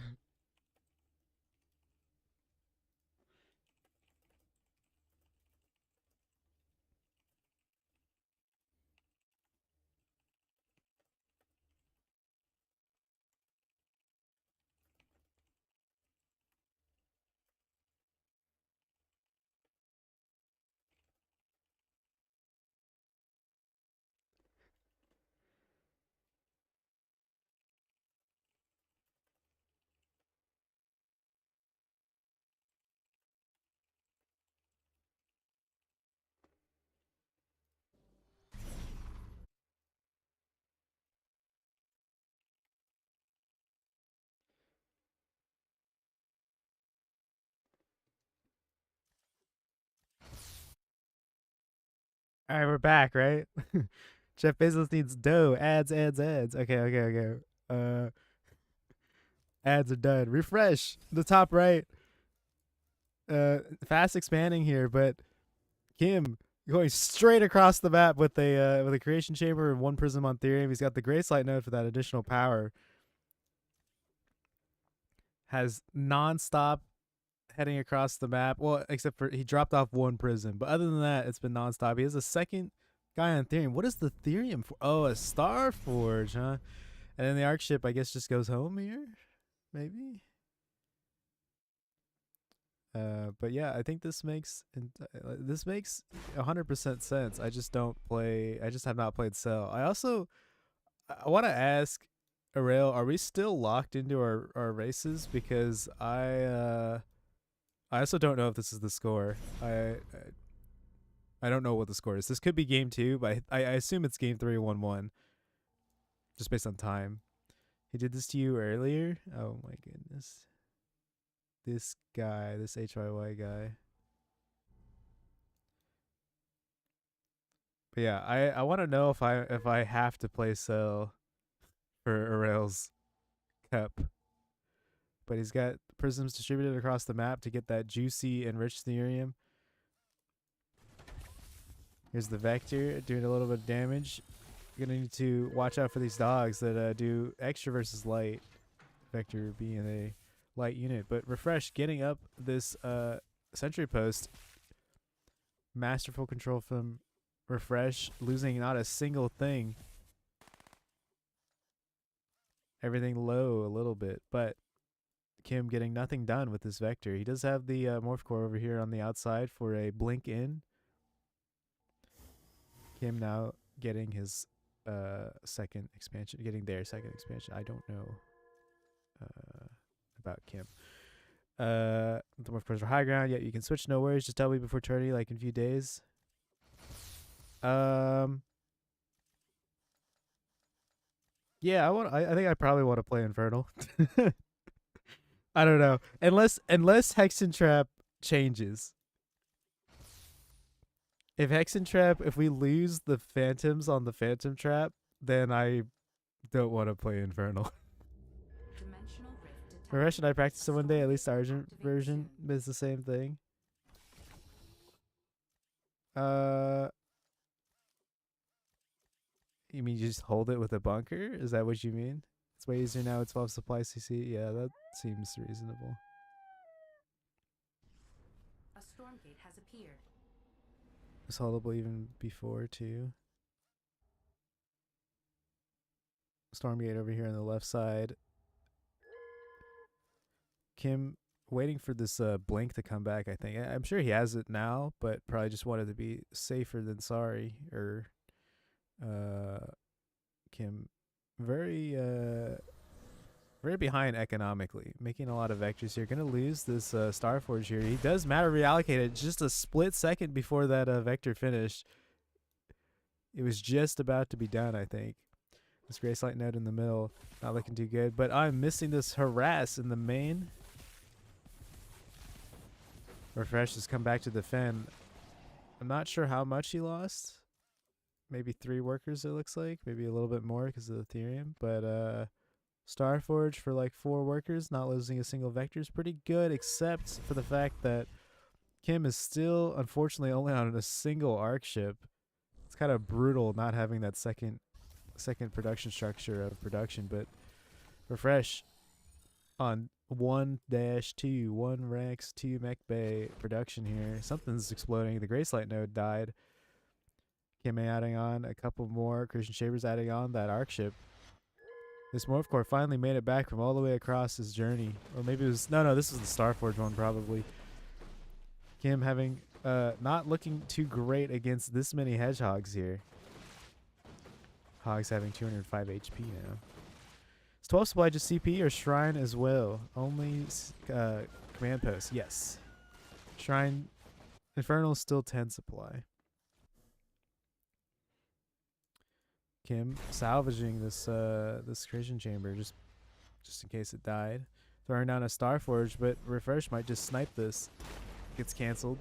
All right, we're back, right? Jeff Bezos needs dough. Ads, ads, ads. Okay, okay, okay. Ads are done. Refresh the top right. Fast expanding here, but Kim going straight across the map with a creation chamber and one prism on Therium. He's got the Grace Light node for that additional power. Has nonstop heading across the map. Well, except for he dropped off one prism, but other than that, it's been nonstop. He has a second guy on Therium. What is the Therium for? Oh, a Star Forge, huh? And then the Arc ship, I guess, just goes home here, maybe. But yeah, I think this makes 100% sense. I just don't play. I just have not played Cell. I want to ask Arail, are we still locked into our races? Because I also don't know if this is the score. I don't know what the score is. This could be game 2, but I assume it's game 3 1-1, just based on time. He did this to you earlier. Oh my goodness. This guy, this HYY guy. But yeah, I want to know if I have to play Cell for Arail's cup. But he's got prisms distributed across the map to get that juicy enriched Therium. Here's the Vector doing a little bit of damage. You're gonna need to watch out for these dogs that do extra versus light. Vector being a light unit, but Refresh getting up this sentry post. Masterful control from Refresh, losing not a single thing. Everything low a little bit, but Kim getting nothing done with this Vector. He does have the Morph Core over here on the outside for a blink in. Kim now getting his second expansion, getting their second expansion. I don't know about Kim. The Morph Cores are high ground, yet you can switch, no worries. Just tell me before tourney, like in a few days. Yeah, I think I probably want to play Infernal. I don't know. Unless Hexen Trap changes. If Hexen Trap, if we lose the Phantoms on the Phantom Trap, then I don't want to play Infernal. Dimensional rift detected. Or should I practice it one day? At least the Argent version is the same thing. You mean you just hold it with a bunker? Is that what you mean? It's way easier now. It's 12 supply CC. Yeah, that seems reasonable. A storm gate has appeared. It's holdable even before too. Stormgate over here on the left side. Kim waiting for this blink to come back, I think. I'm sure he has it now, but probably just wanted to be safer than sorry. Or Kim very behind economically, making a lot of vectors here. Gonna lose this Starforge here. He does matter reallocated just a split second before that vector finished. It was just about to be done, I think. This Grace Light node in the middle, not looking too good. But I'm missing this harass in the main. Refresh has come back to defend. I'm not sure how much he lost. Maybe 3 workers, it looks like. Maybe a little bit more because of the Therium. But Starforge for like 4 workers, not losing a single vector is pretty good, except for the fact that Kim is still, unfortunately, only on a single arc ship. It's kind of brutal not having that second production structure of production, but Refresh on 1-2, 1 Rex, 2 Mech Bay production here. Something's exploding. The Grace Light node died. Kim adding on a couple more. Christian Shavers adding on that arc ship. This Morph Core finally made it back from all the way across his journey. Or maybe it was, no, this was the Starforge one probably. Kim having, not looking too great against this many hedgehogs here. Hogs having 205 HP now. Is 12 supply just CP or Shrine as well? Only command post, yes. Shrine, Infernal is still 10 supply. Kim salvaging this this creation chamber just in case it died. Throwing down a Starforge, but Refresh might just snipe this. Gets canceled.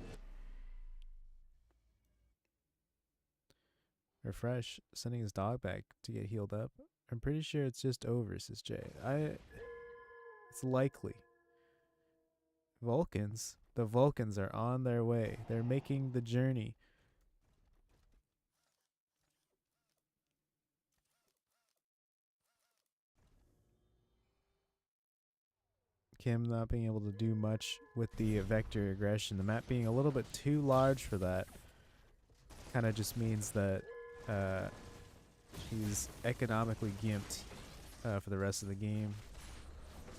Refresh, sending his dog back to get healed up. I'm pretty sure it's just over, says Jay. It's likely. Vulcans. The Vulcans are on their way. They're making the journey. Kim not being able to do much with the vector aggression. The map being a little bit too large for that. Kind of just means that he's economically gimped for the rest of the game.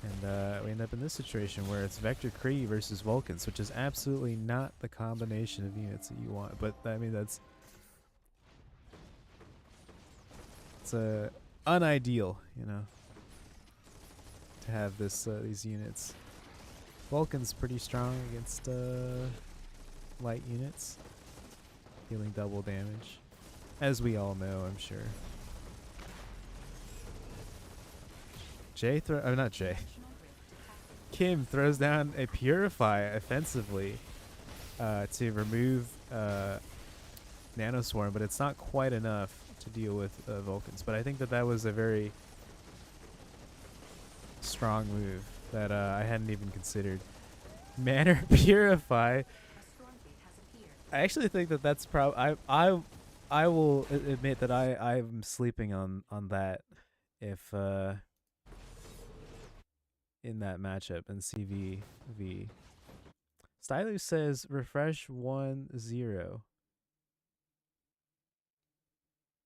And we end up in this situation where it's Vector Kree versus Vulcans, which is absolutely not the combination of units that you want. But I mean, it's unideal, you know, to have this these units. Vulcan's pretty strong against light units, dealing double damage, as we all know, I'm sure. Not Jay. Kim throws down a Purify offensively to remove Nanoswarm, but it's not quite enough to deal with Vulcans. But I think that was a very strong move that I hadn't even considered. Manner Purify. I actually think that's probably I will admit that I'm sleeping on that if in that matchup in CVV. Stylus says refresh 1-0.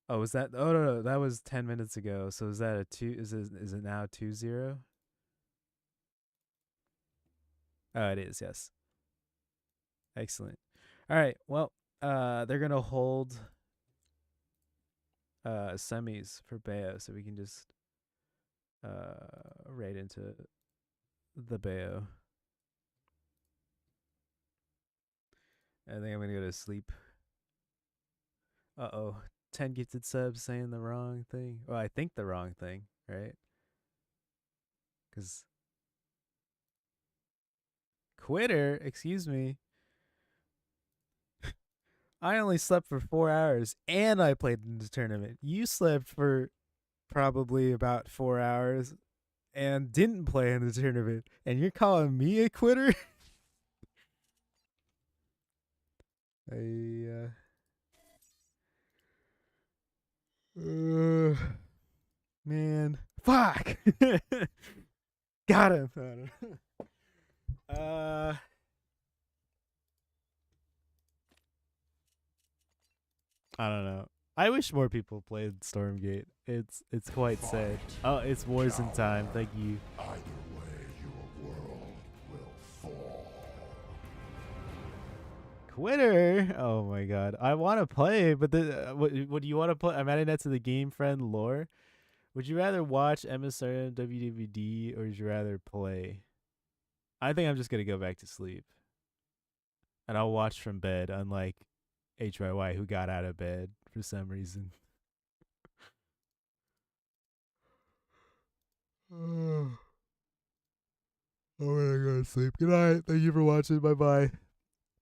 Oh, is that? Oh no, that was 10 minutes ago. So is that a 2? Is it now 2-0? Oh, it is. Yes. Excellent. All right. Well, they're gonna hold semis for Bayo, so we can just right into the Bayo. I think I'm gonna go to sleep. Uh-oh. 10 gifted subs saying the wrong thing. Well, I think the wrong thing, right? Because quitter, excuse me. I only slept for 4 hours and I played in the tournament. You slept for probably about 4 hours and didn't play in the tournament. And you're calling me a quitter? Man. Fuck! Got him. I don't know. I wish more people played Stormgate. It's quite sad. Oh, it's Warzone time. Thank you. Either way, your world will fall. Quitter. Oh my god. I want to play, but what do you want to play? I'm adding that to the game friend lore. Would you rather watch MSRM WWD or would you rather play? I think I'm just gonna go back to sleep. And I'll watch from bed, unlike HYY who got out of bed for some reason. I'm gonna go to sleep. Good night. Thank you for watching. Bye bye.